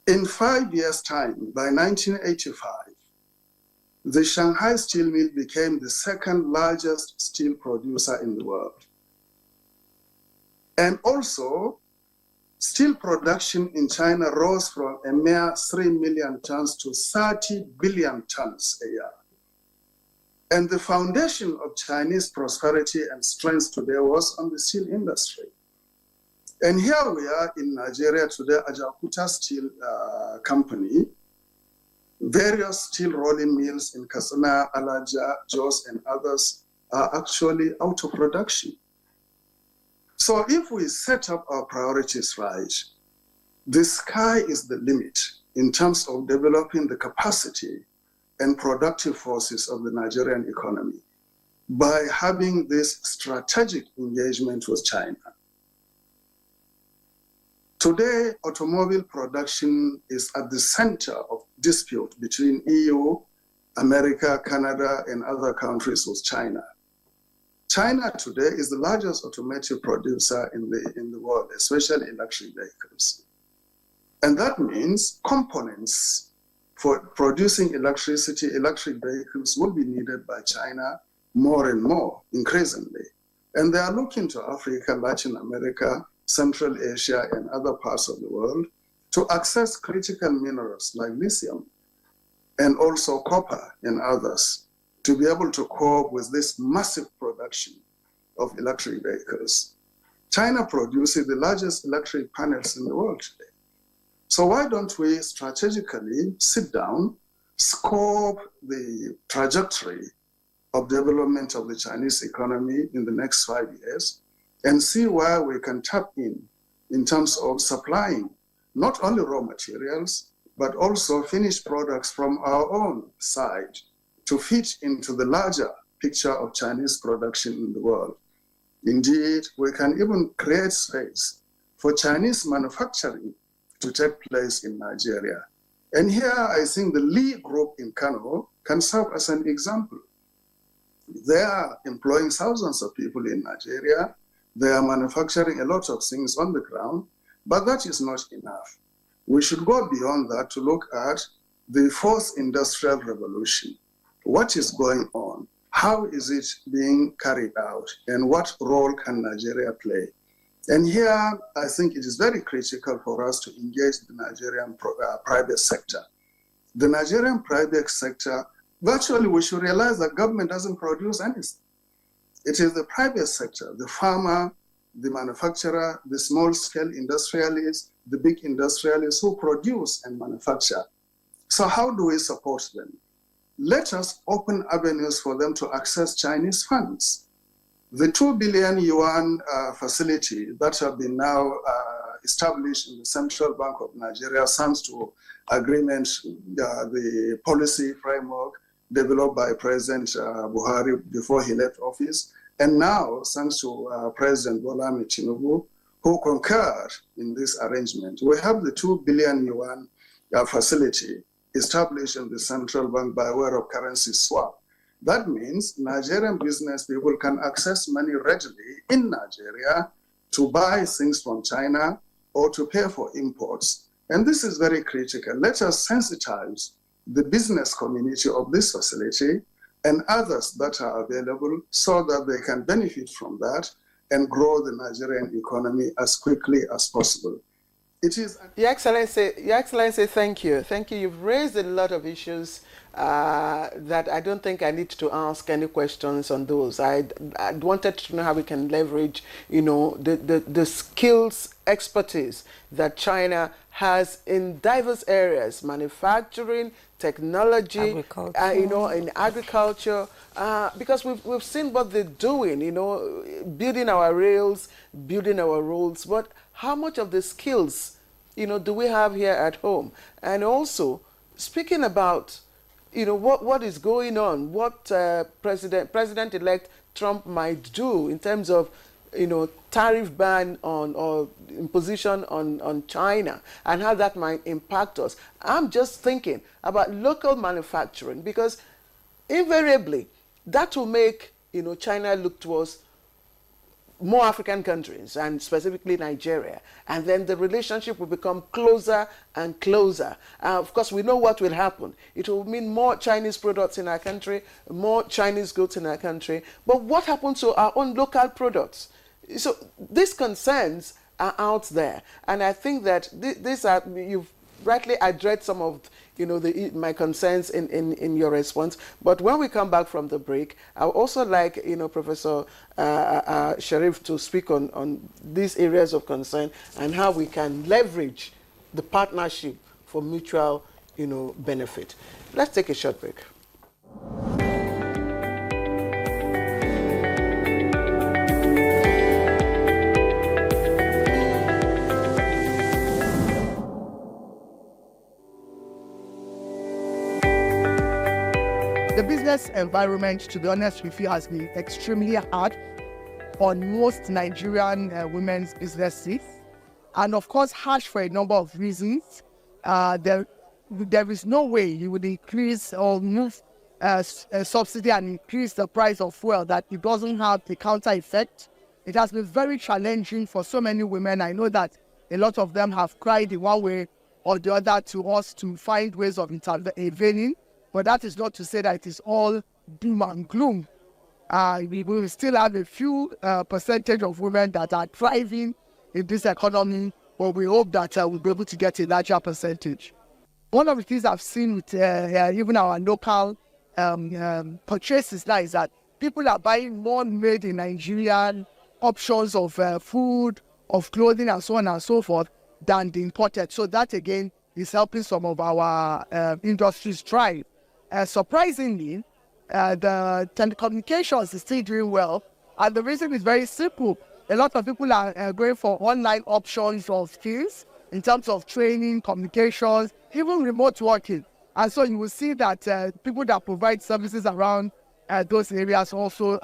In 5 years' time, by 1985, the Shanghai steel mill became the second largest steel producer in the world. And also, steel production in China rose from a mere 3 million tons to 30 billion tons a year. And the foundation of Chinese prosperity and strength today was on the steel industry. And here we are in Nigeria today, Ajaokuta Steel Company, various steel rolling mills in Katsina, Alaja, Jos, and others are actually out of production. So if we set up our priorities right, the sky is the limit in terms of developing the capacity and productive forces of the Nigerian economy by having this strategic engagement with China. Today, automobile production is at the center of dispute between EU, America, Canada, and other countries with China. China today is the largest automotive producer in the world, especially electric vehicles. And that means components for producing electric vehicles will be needed by China more and more, increasingly. And they are looking to Africa, Latin America, Central Asia, and other parts of the world to access critical minerals like lithium and also copper and others to be able to cope with this massive production of electric vehicles. China produces the largest electric panels in the world today. So why don't we strategically sit down, scope the trajectory of development of the Chinese economy in the next 5 years, and see where we can tap in terms of supplying not only raw materials, but also finished products from our own side to fit into the larger picture of Chinese production in the world. Indeed, we can even create space for Chinese manufacturing to take place in Nigeria. And here, I think the Lee Group in Kano can serve as an example. They are employing thousands of people in Nigeria. They are manufacturing a lot of things on the ground, but that is not enough. We should go beyond that to look at the fourth industrial revolution, what is going on, how is it being carried out, and what role can Nigeria play? And here, I think it is very critical for us to engage the Nigerian private sector. The Nigerian private sector, virtually we should realize that government doesn't produce anything. It is the private sector, the farmer, the manufacturer, the small-scale industrialists, the big industrialists who produce and manufacture. So how do we support them? Let us open avenues for them to access Chinese funds. The 2 billion yuan facility that have been now established in the Central Bank of Nigeria, thanks to agreement, the policy framework developed by President Buhari before he left office, and now thanks to President Bola Ahmed Tinubu, who concurred in this arrangement. We have the 2 billion yuan facility established in the central bank by way of currency swap. That means Nigerian business people can access money readily in Nigeria to buy things from China or to pay for imports. And this is very critical. Let us sensitize the business community of this facility and others that are available so that they can benefit from that and grow the Nigerian economy as quickly as possible. It is. Your Excellency, thank you. Thank you. You've raised a lot of issues that I don't think I need to ask any questions on those. I wanted to know how we can leverage, the skills, expertise that China has in diverse areas, manufacturing, technology, in agriculture, because we've seen what they're doing, building our rails, building our roads, but how much of the skills, do we have here at home? And also, speaking about, what is going on, what President-elect Trump might do in terms of, tariff ban on or imposition on China and how that might impact us. I'm just thinking about local manufacturing, because invariably that will make, China look towards more African countries, and specifically Nigeria, and then the relationship will become closer and closer. Of course, we know what will happen. It will mean more Chinese products in our country, more Chinese goods in our country, but what happens to our own local products? So these concerns are out there, and I think that you've rightly addressed some of my concerns in your response. But when we come back from the break, I would also like Professor Sharif to speak on these areas of concern and how we can leverage the partnership for mutual benefit. Let's take a short break. The business environment, to be honest with you, has been extremely hard on most Nigerian women's businesses, and of course harsh for a number of reasons. There is no way you would increase or move a subsidy and increase the price of fuel that it doesn't have the counter effect. It has been very challenging for so many women. I know that a lot of them have cried in one way or the other to us to find ways of intervening. But that is not to say that it is all doom and gloom. We will still have a few percentage of women that are thriving in this economy, but we hope that we'll be able to get a larger percentage. One of the things I've seen with even our local purchases now is that people are buying more made in Nigerian options of food, of clothing, and so on and so forth than the imported. So that again is helping some of our industries thrive. Surprisingly, the telecommunications is still doing well, and the reason is very simple. A lot of people are going for online options of skills in terms of training, communications, even remote working. And so you will see that people that provide services around those areas also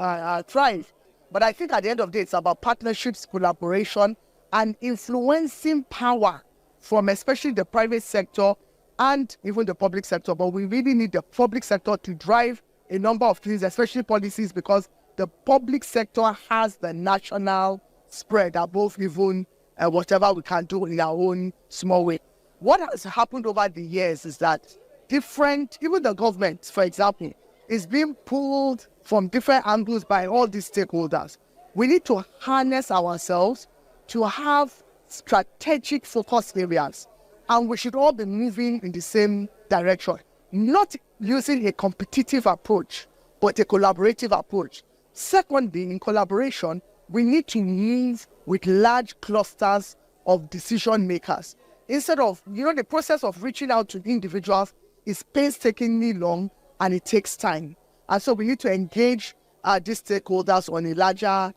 thrive. But I think at the end of the day, it's about partnerships, collaboration, and influencing power from especially the private sector and even the public sector. But we really need the public sector to drive a number of things, especially policies, because the public sector has the national spread above even whatever we can do in our own small way. What has happened over the years is that even the government, for example, is being pulled from different angles by all these stakeholders. We need to harness ourselves to have strategic focus areas, and we should all be moving in the same direction, not using a competitive approach, but a collaborative approach. Secondly, in collaboration, we need to move with large clusters of decision makers. Instead of, the process of reaching out to individuals is painstakingly long and it takes time. And so we need to engage these stakeholders on a larger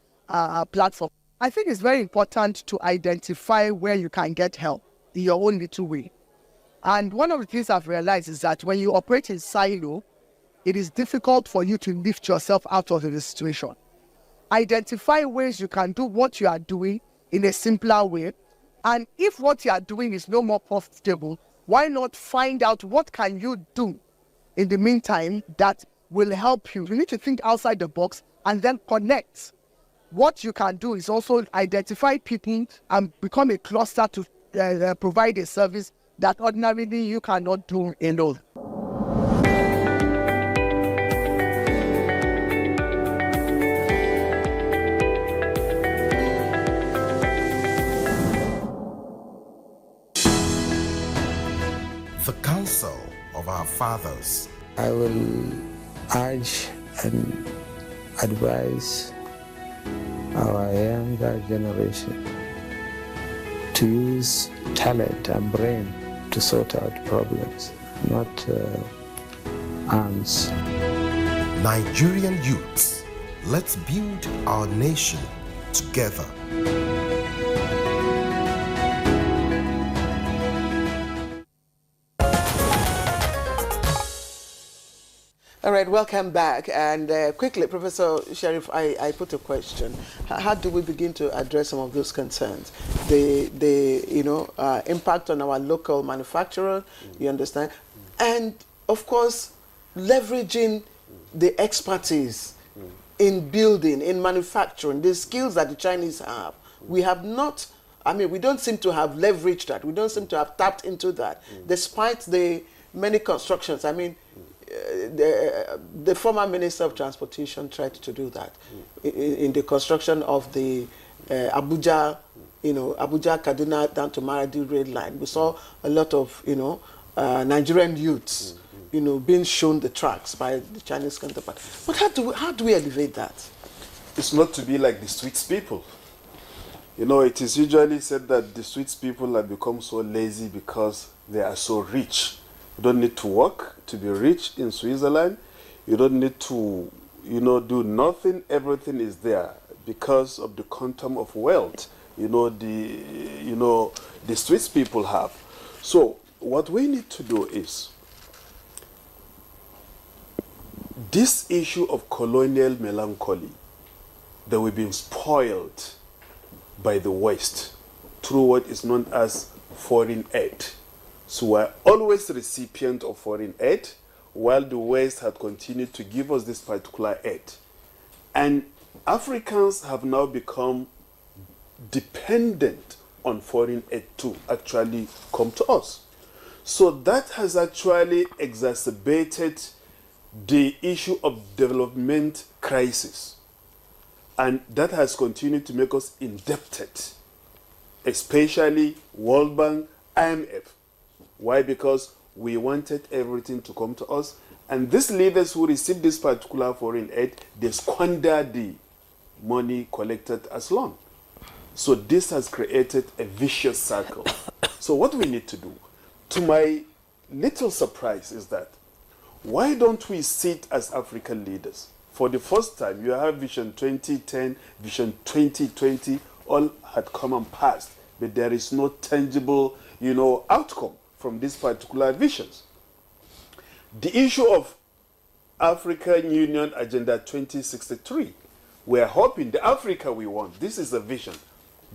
platform. I think it's very important to identify where you can get help in your own little way. And one of the things I've realized is that when you operate in silo, it is difficult for you to lift yourself out of the situation. Identify ways you can do what you are doing in a simpler way. And if what you are doing is no more profitable, why not find out what can you do in the meantime that will help you? You need to think outside the box and then connect. What you can do is also identify people and become a cluster to provide a service that ordinarily you cannot do alone. The counsel of our fathers. I will urge and advise our younger generation to use talent and brain to sort out problems, not arms. Nigerian youths, let's build our nation together. All right, welcome back. And quickly, Professor Sheriff, I put a question. How do we begin to address some of those concerns? The impact on our local manufacturer, you understand? And, of course, leveraging the expertise in building, in manufacturing, the skills that the Chinese have. We have not, we don't seem to have leveraged that. We don't seem to have tapped into that, despite the many constructions. The former Minister of Transportation tried to do that in the construction of the Abuja, Abuja, Kaduna down to Maradi rail line. We saw a lot of, Nigerian youths, being shown the tracks by the Chinese counterpart. But how do we elevate that? It's not to be like the streets people. It is usually said that the streets people have become so lazy because they are so rich. You don't need to work to be rich in Switzerland. You don't need to, do nothing. Everything is there because of the quantum of wealth, the streets people have. So what we need to do is this issue of colonial melancholy that we've been spoiled by the West through what is known as foreign aid. So we're always recipient of foreign aid, while the West had continued to give us this particular aid. And Africans have now become dependent on foreign aid to actually come to us. So that has actually exacerbated the issue of development crisis. And that has continued to make us indebted, especially World Bank, IMF. Why? Because we wanted everything to come to us. And these leaders who received this particular foreign aid, they squandered the money collected as loan. So this has created a vicious circle. So what we need to do, to my little surprise, is that why don't we sit as African leaders? For the first time, you have Vision 2010, Vision 2020, all had come and passed, but there is no tangible, outcome from these particular visions. The issue of African Union Agenda 2063, we're hoping the Africa we want. This is a vision,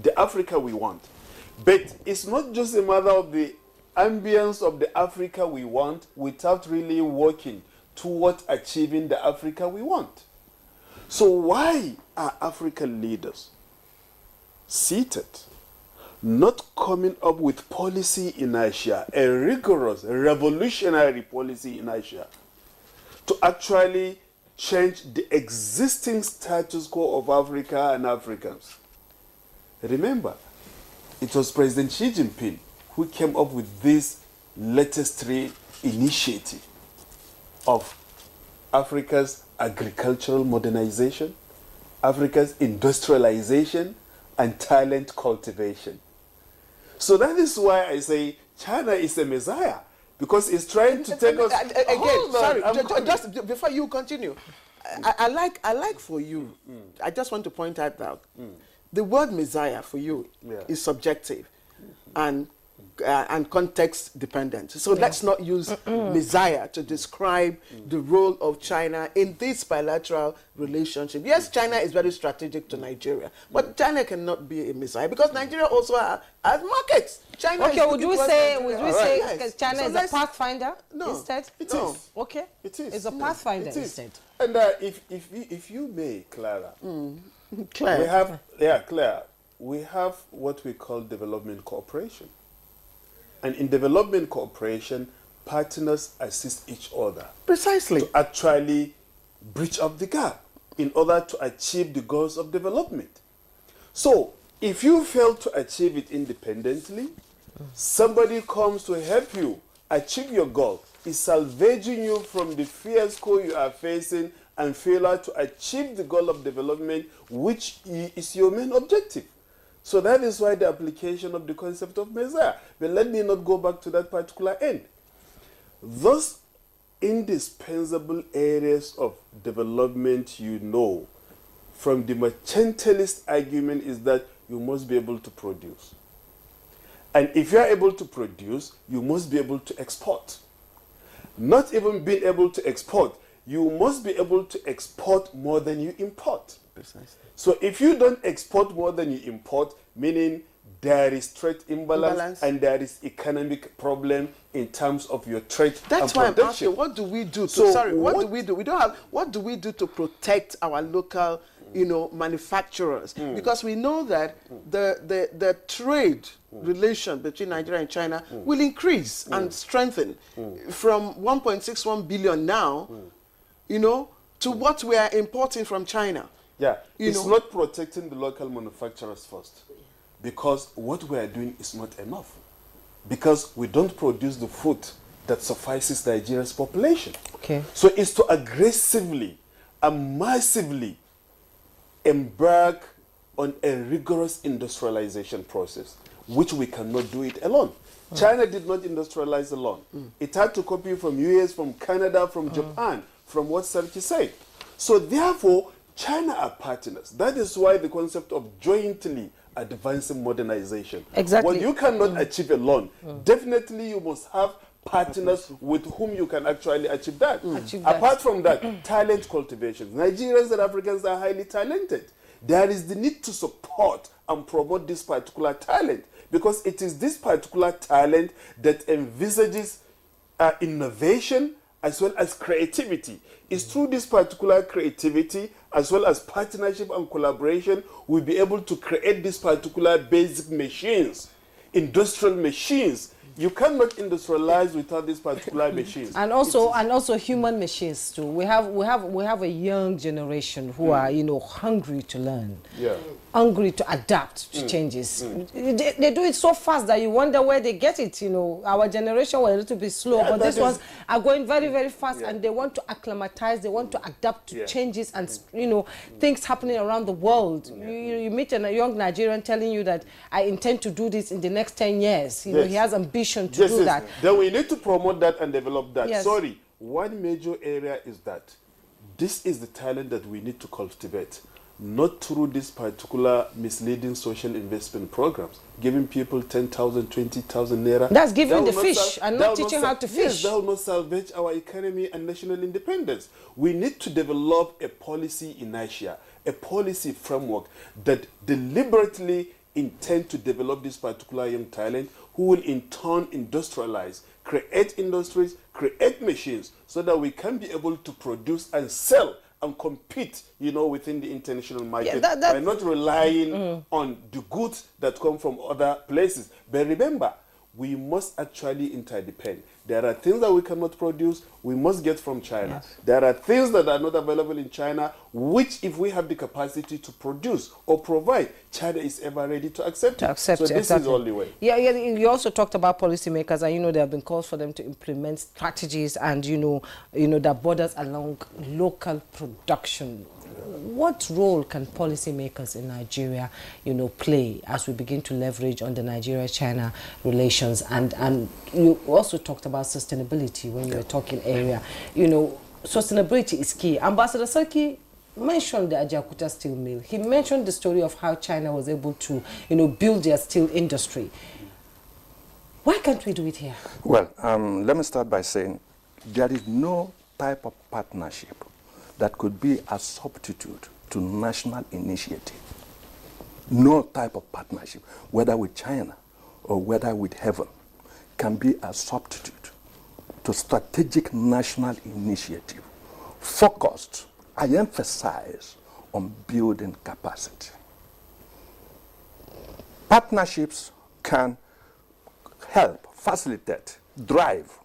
the Africa we want. But it's not just a matter of the ambience of the Africa we want without really working toward achieving the Africa we want. So why are African leaders seated, not coming up with policy inertia, a rigorous, revolutionary policy inertia, to actually change the existing status quo of Africa and Africans. Remember, it was President Xi Jinping who came up with this latest 3 initiative of Africa's agricultural modernization, Africa's industrialization, and talent cultivation. So that is why I say China is a messiah, because it's trying to take us... Again, sorry, just before you continue, I like for you, I just want to point out that the word messiah for you is subjective and context dependent. So let's not use messiah to describe the role of China in this bilateral relationship. Yes, China is very strategic to Nigeria, but China cannot be a messiah because Nigeria also has markets. China okay, would we say China is a pathfinder instead? It is. Okay. It is. It's a pathfinder instead. And if you may, Clara, Claire. we have what we call development cooperation. And in development cooperation, partners assist each other. Precisely. To actually bridge up the gap in order to achieve the goals of development. So, if you fail to achieve it independently, somebody comes to help you achieve your goal. Is salvaging you from the fiasco you are facing and failure to achieve the goal of development, which is your main objective. So that is why the application of the concept of messiah. But let me not go back to that particular end. Those indispensable areas of development, from the mercantilist argument is that you must be able to produce. And if you are able to produce, you must be able to export. Not even being able to export, you must be able to export more than you import. Precisely. So if you don't export more than you import, meaning there is trade imbalance and there is economic problem in terms of your trade. That's why I'm asking, what do we do to, what do we do? What do we do to protect our local, manufacturers? Because we know that the trade relation between Nigeria and China will increase and strengthen from 1.61 billion now, to what we are importing from China. Yeah, it's not protecting the local manufacturers first, because what we are doing is not enough, because we don't produce the food that suffices Nigeria's population. Okay. So it's to aggressively and massively embark on a rigorous industrialization process, which we cannot do it alone. China did not industrialize alone. It had to copy from US, from Canada, from Japan, from what Serki said. So therefore, China are partners. That is why the concept of jointly advancing modernization. Exactly. What you cannot achieve alone, definitely you must have partners with whom you can actually achieve that. Apart from that, talent cultivation. Nigerians and Africans are highly talented. There is the need to support and promote this particular talent, because it is this particular talent that envisages innovation as well as creativity. It's through this particular creativity as well as partnership and collaboration we'll be able to create these particular basic machines, industrial machines. You cannot industrialize without these particular machines. And also human machines too. We have a young generation who are hungry to learn. Yeah. Hungry to adapt to changes. They do it so fast that you wonder where they get it. Our generation were a little bit slow, but these ones are going very, very fast, and they want to acclimatize, they want to adapt to changes and things happening around the world. You meet a young Nigerian telling you that I intend to do this in the next 10 years. He has ambition to do that. Then we need to promote that and develop that. Yes. Sorry, one major area is that this is the talent that we need to cultivate. Not through this particular misleading social investment programs, giving people 10,000, 20,000 naira. That's giving the fish and not teaching how to fish. Yes, that will not salvage our economy and national independence. We need to develop a policy inertia, a policy framework that deliberately intend to develop this particular young talent, who will in turn industrialize, create industries, create machines, so that we can be able to produce and sell and compete, within the international market by not relying on the goods that come from other places. But remember, we must actually interdepend. There are things that we cannot produce, we must get from China. Yes. There are things that are not available in China, which if we have the capacity to produce or provide, China is ever ready to accept it. So this is the only way. Yeah, you also talked about policymakers, and there have been calls for them to implement strategies and that borders along local production. What role can policymakers in Nigeria, play as we begin to leverage on the Nigeria-China relations? And you also talked about sustainability when you were talking earlier. Sustainability is key. Ambassador Saki mentioned the Ajaokuta steel mill. He mentioned the story of how China was able to, build their steel industry. Why can't we do it here? Well, let me start by saying there is no type of partnership that could be a substitute to national initiative. No type of partnership, whether with China or whether with heaven, can be a substitute to strategic national initiative focused, I emphasize, on building capacity. Partnerships can help, facilitate, drive,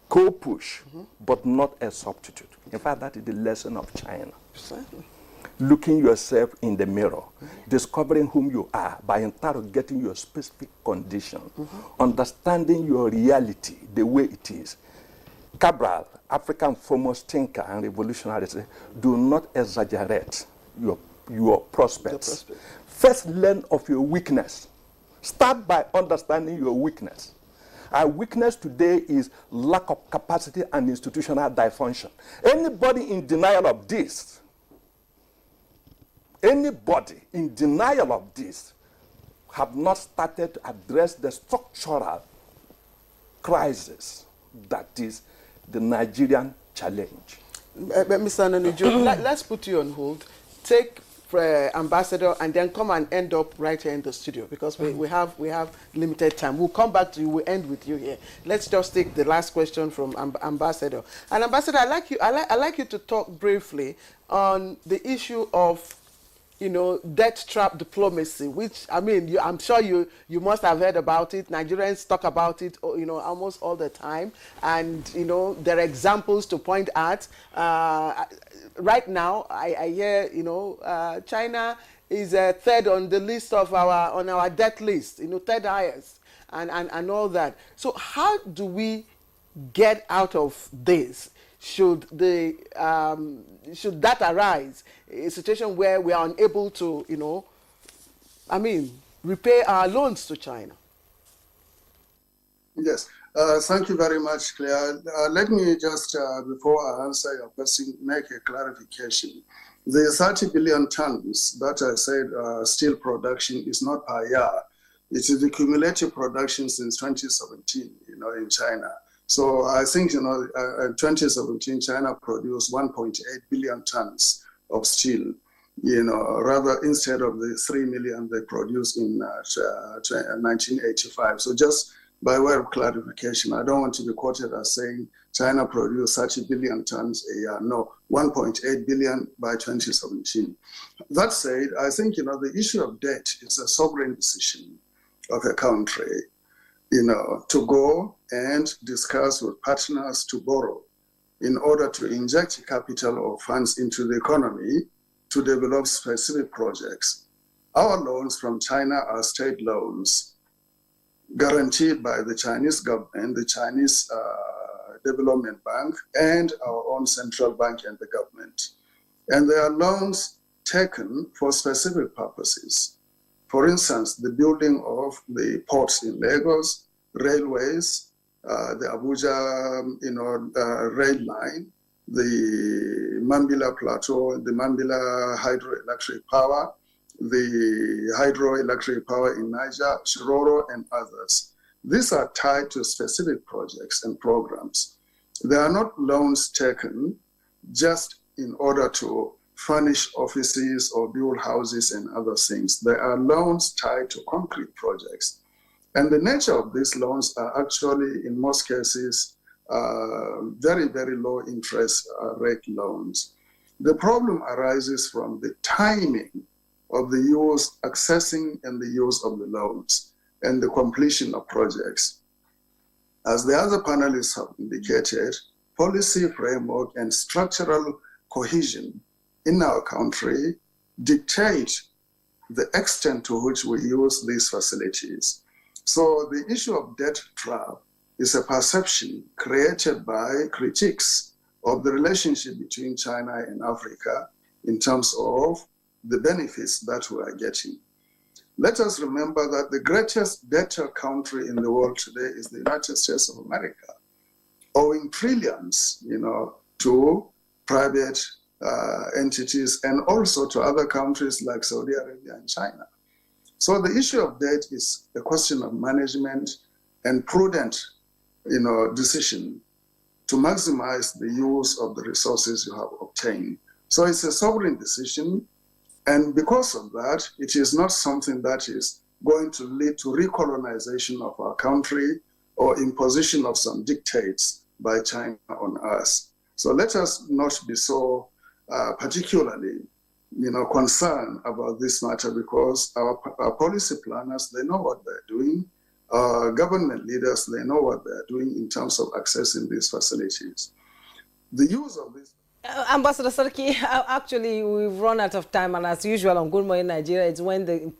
co-push, but not a substitute. In fact, that is the lesson of China. Exactly. Looking yourself in the mirror, discovering whom you are by interrogating your specific condition, understanding your reality the way it is. Cabral, African foremost thinker and revolutionary, said, do not exaggerate your prospects. First, learn of your weakness. Start by understanding your weakness. Our weakness today is lack of capacity and institutional dysfunction. Anybody in denial of this have not started to address the structural crisis that is the Nigerian challenge. Mr. Nanuju, let's put you on hold. Take Ambassador and then come and end up right here in the studio because we have limited time. We'll come back to you. We'll end with you here. Let's just take the last question from Ambassador. And Ambassador, I like you to talk briefly on the issue of debt trap diplomacy, which I'm sure you must have heard about it. Nigerians talk about it, almost all the time, and there are examples to point at. Right now, I hear China is third on the list of our debt list, third highest, and all that. So how do we get out of this? Should that arise, a situation where we are unable to, repay our loans to China? Yes. Thank you very much, Claire. Let me just, before I answer your question, make a clarification. The 30 billion tons that I said steel production is not per year. It is the cumulative production since 2017, in China. So I think, in 2017, China produced 1.8 billion tons of steel, rather instead of the 3 million they produced in 1985. So just by way of clarification, I don't want to be quoted as saying China produced 30 billion tons a year. No, 1.8 billion by 2017. That said, I think, the issue of debt is a sovereign decision of a country, to go and discuss with partners to borrow in order to inject capital or funds into the economy to develop specific projects. Our loans from China are state loans guaranteed by the Chinese government, the Chinese Development Bank, and our own central bank and the government. And they are loans taken for specific purposes. For instance, the building of the ports in Lagos, railways, the Abuja, rail line, the Mambila Plateau, the Mambila hydroelectric power, the hydroelectric power in Niger, Shiroro, and others. These are tied to specific projects and programs. They are not loans taken just in order to furnish offices or build houses and other things. They are loans tied to concrete projects. And the nature of these loans are actually, in most cases, very, very low interest rate loans. The problem arises from the timing of the use, accessing and the use of the loans. and the completion of projects. As the other panelists have indicated, policy framework and structural cohesion in our country dictate the extent to which we use these facilities. So the issue of debt trap is a perception created by critics of the relationship between China and Africa in terms of the benefits that we are getting. Let us remember that the greatest debtor country in the world today is the United States of America, owing trillions, to private entities and also to other countries like Saudi Arabia and China. So the issue of debt is a question of management and prudent, decision to maximize the use of the resources you have obtained. So it's a sovereign decision. And because of that, it is not something that is going to lead to recolonization of our country or imposition of some dictates by China on us. So let us not be so particularly, concerned about this matter, because our policy planners, they know what they're doing. Government leaders, they know what they're doing in terms of accessing these facilities. The use of this. Ambassador Sarki, actually, we've run out of time, and as usual on Good Morning Nigeria, it's when the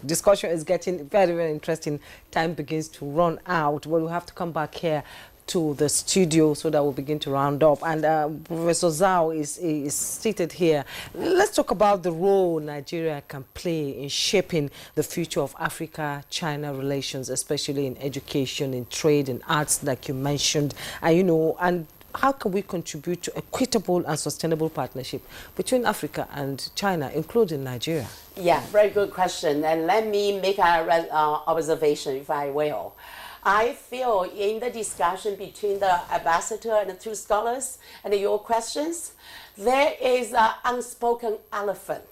discussion is getting very, very interesting. Time begins to run out, but we'll have to come back here to the studio so that we'll begin to round up. And Professor Zhao is seated here. Let's talk about the role Nigeria can play in shaping the future of Africa-China relations, especially in education, in trade, in arts, like you mentioned, and how can we contribute to equitable and sustainable partnership between Africa and China, including Nigeria? Yeah, very good question. And let me make an observation, if I will. I feel in the discussion between the ambassador and the two scholars and your questions, there is an unspoken elephant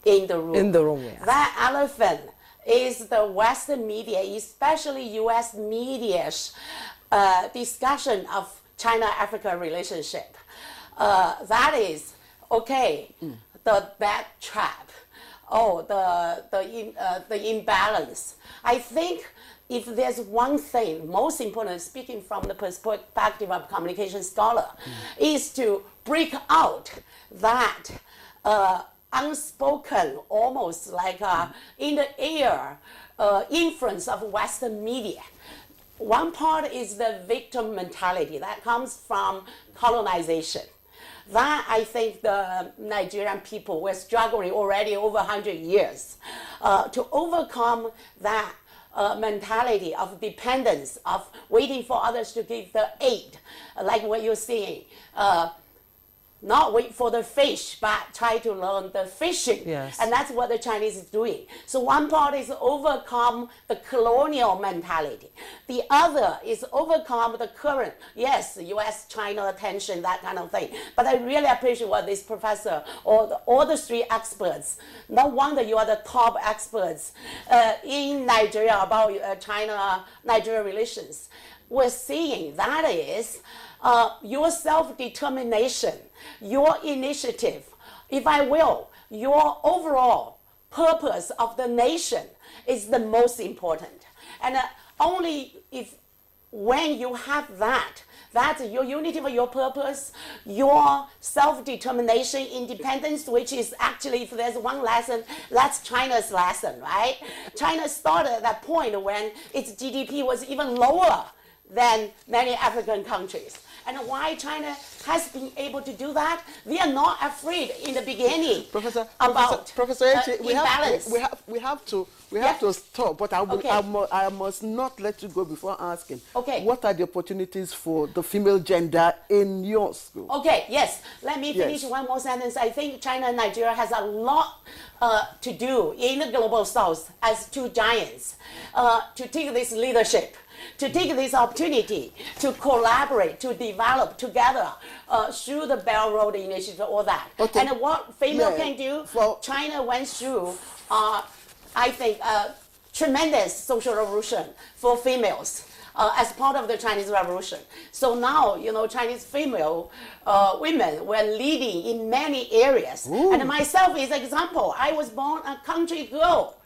in the room. In the room, yeah. That elephant is the Western media, especially U.S. media's discussion of China-Africa relationship. That is, the debt trap, the imbalance. I think if there's one thing, most important, speaking from the perspective of communication scholar, is to break out that unspoken, almost like in the air influence of Western media. One part is the victim mentality that comes from colonization. That I think the Nigerian people were struggling already over 100 years to overcome that mentality of dependence, of waiting for others to give the aid, like what you're seeing. Not wait for the fish, but try to learn the fishing. Yes. And that's what the Chinese is doing. So one part is overcome the colonial mentality. The other is overcome the current, yes, U.S.-China tension, that kind of thing. But I really appreciate what this professor or all the three experts, no wonder you are the top experts in Nigeria about China-Nigeria relations. We're seeing that is your self-determination, your initiative, if I will, your overall purpose of the nation is the most important. And only when you have that's your unity of your purpose, your self-determination, independence, which is actually, if there's one lesson, that's China's lesson, right? China started at that point when its GDP was even lower than many African countries. And why China has been able to do that? We are not afraid in the beginning Professor imbalance. we have to stop, but I must not let you go before asking. Okay. What are the opportunities for the female gender in your school? Okay, yes. Let me finish one more sentence. I think China and Nigeria has a lot to do in the global south as two giants to take this leadership, to take this opportunity to collaborate, to develop together through the Belt Road Initiative, all that. Okay. And what female can do, China went through, I think, tremendous social revolution for females as part of the Chinese Revolution. So now, Chinese female women were leading in many areas. Ooh. And myself is an example. I was born a country girl,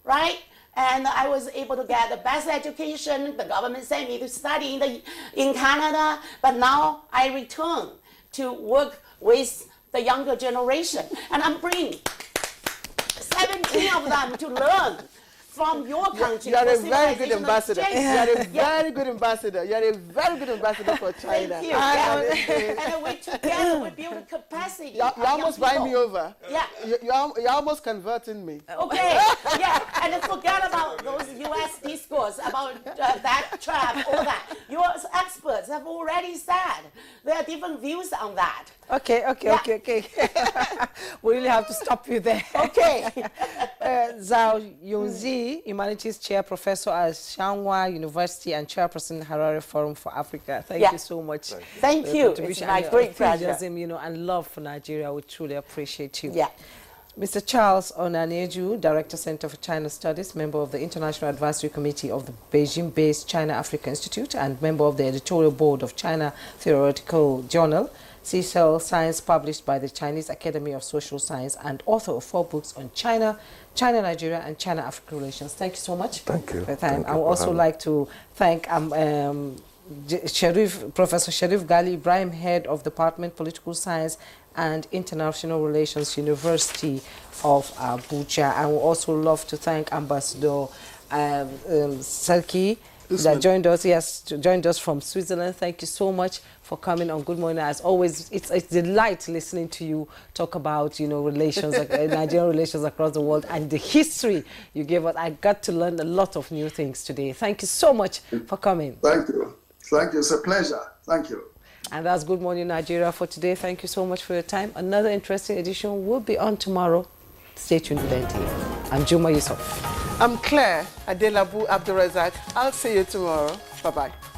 right? and I was able to get the best education. The government sent me to study in Canada, but now I return to work with the younger generation, and I'm bringing 17 of them to learn from your country. You are a very good ambassador. You are a very good ambassador. You are a very good ambassador for China. Thank you. And we together we build capacity. You're almost buying me over. Yeah. You're almost converting me. Okay. Yeah. And forget about those U.S. discourse about that trap, all that. Your experts have already said there are different views on that. Okay. We really have to stop you there. Okay. Zhao Yunzi, Humanities Chair Professor at Shanghai University and Chairperson Harare Forum for Africa. Thank you so much. Thank you. It's my great pleasure. And love for Nigeria. We truly appreciate you. Yeah. Mr. Charles Onaneju, Director, Center for China Studies, member of the International Advisory Committee of the Beijing-based China-Africa Institute, and member of the editorial board of China Theoretical Journal, CSL Science, published by the Chinese Academy of Social Science, and author of 4 books on China, Nigeria, and China-Africa relations. Thank you so much. Thank you. For your time. I would also like to thank Professor Sharif Gali Ibrahim, Head of Department Political Science and International Relations, University of Abuja. I would also love to thank Ambassador Selki that joined us from Switzerland. Thank you so much for coming on Good Morning. As always, it's a delight listening to you talk about, relations, Nigerian relations across the world, and the history you gave us. I got to learn a lot of new things today. Thank you so much for coming. Thank you. Thank you. It's a pleasure. Thank you. And that's Good Morning Nigeria for today. Thank you so much for your time. Another interesting edition will be on tomorrow. Stay tuned with NTA. I'm Juma Yusuf. I'm Claire Adelabu Abdulrazak. I'll see you tomorrow. Bye-bye.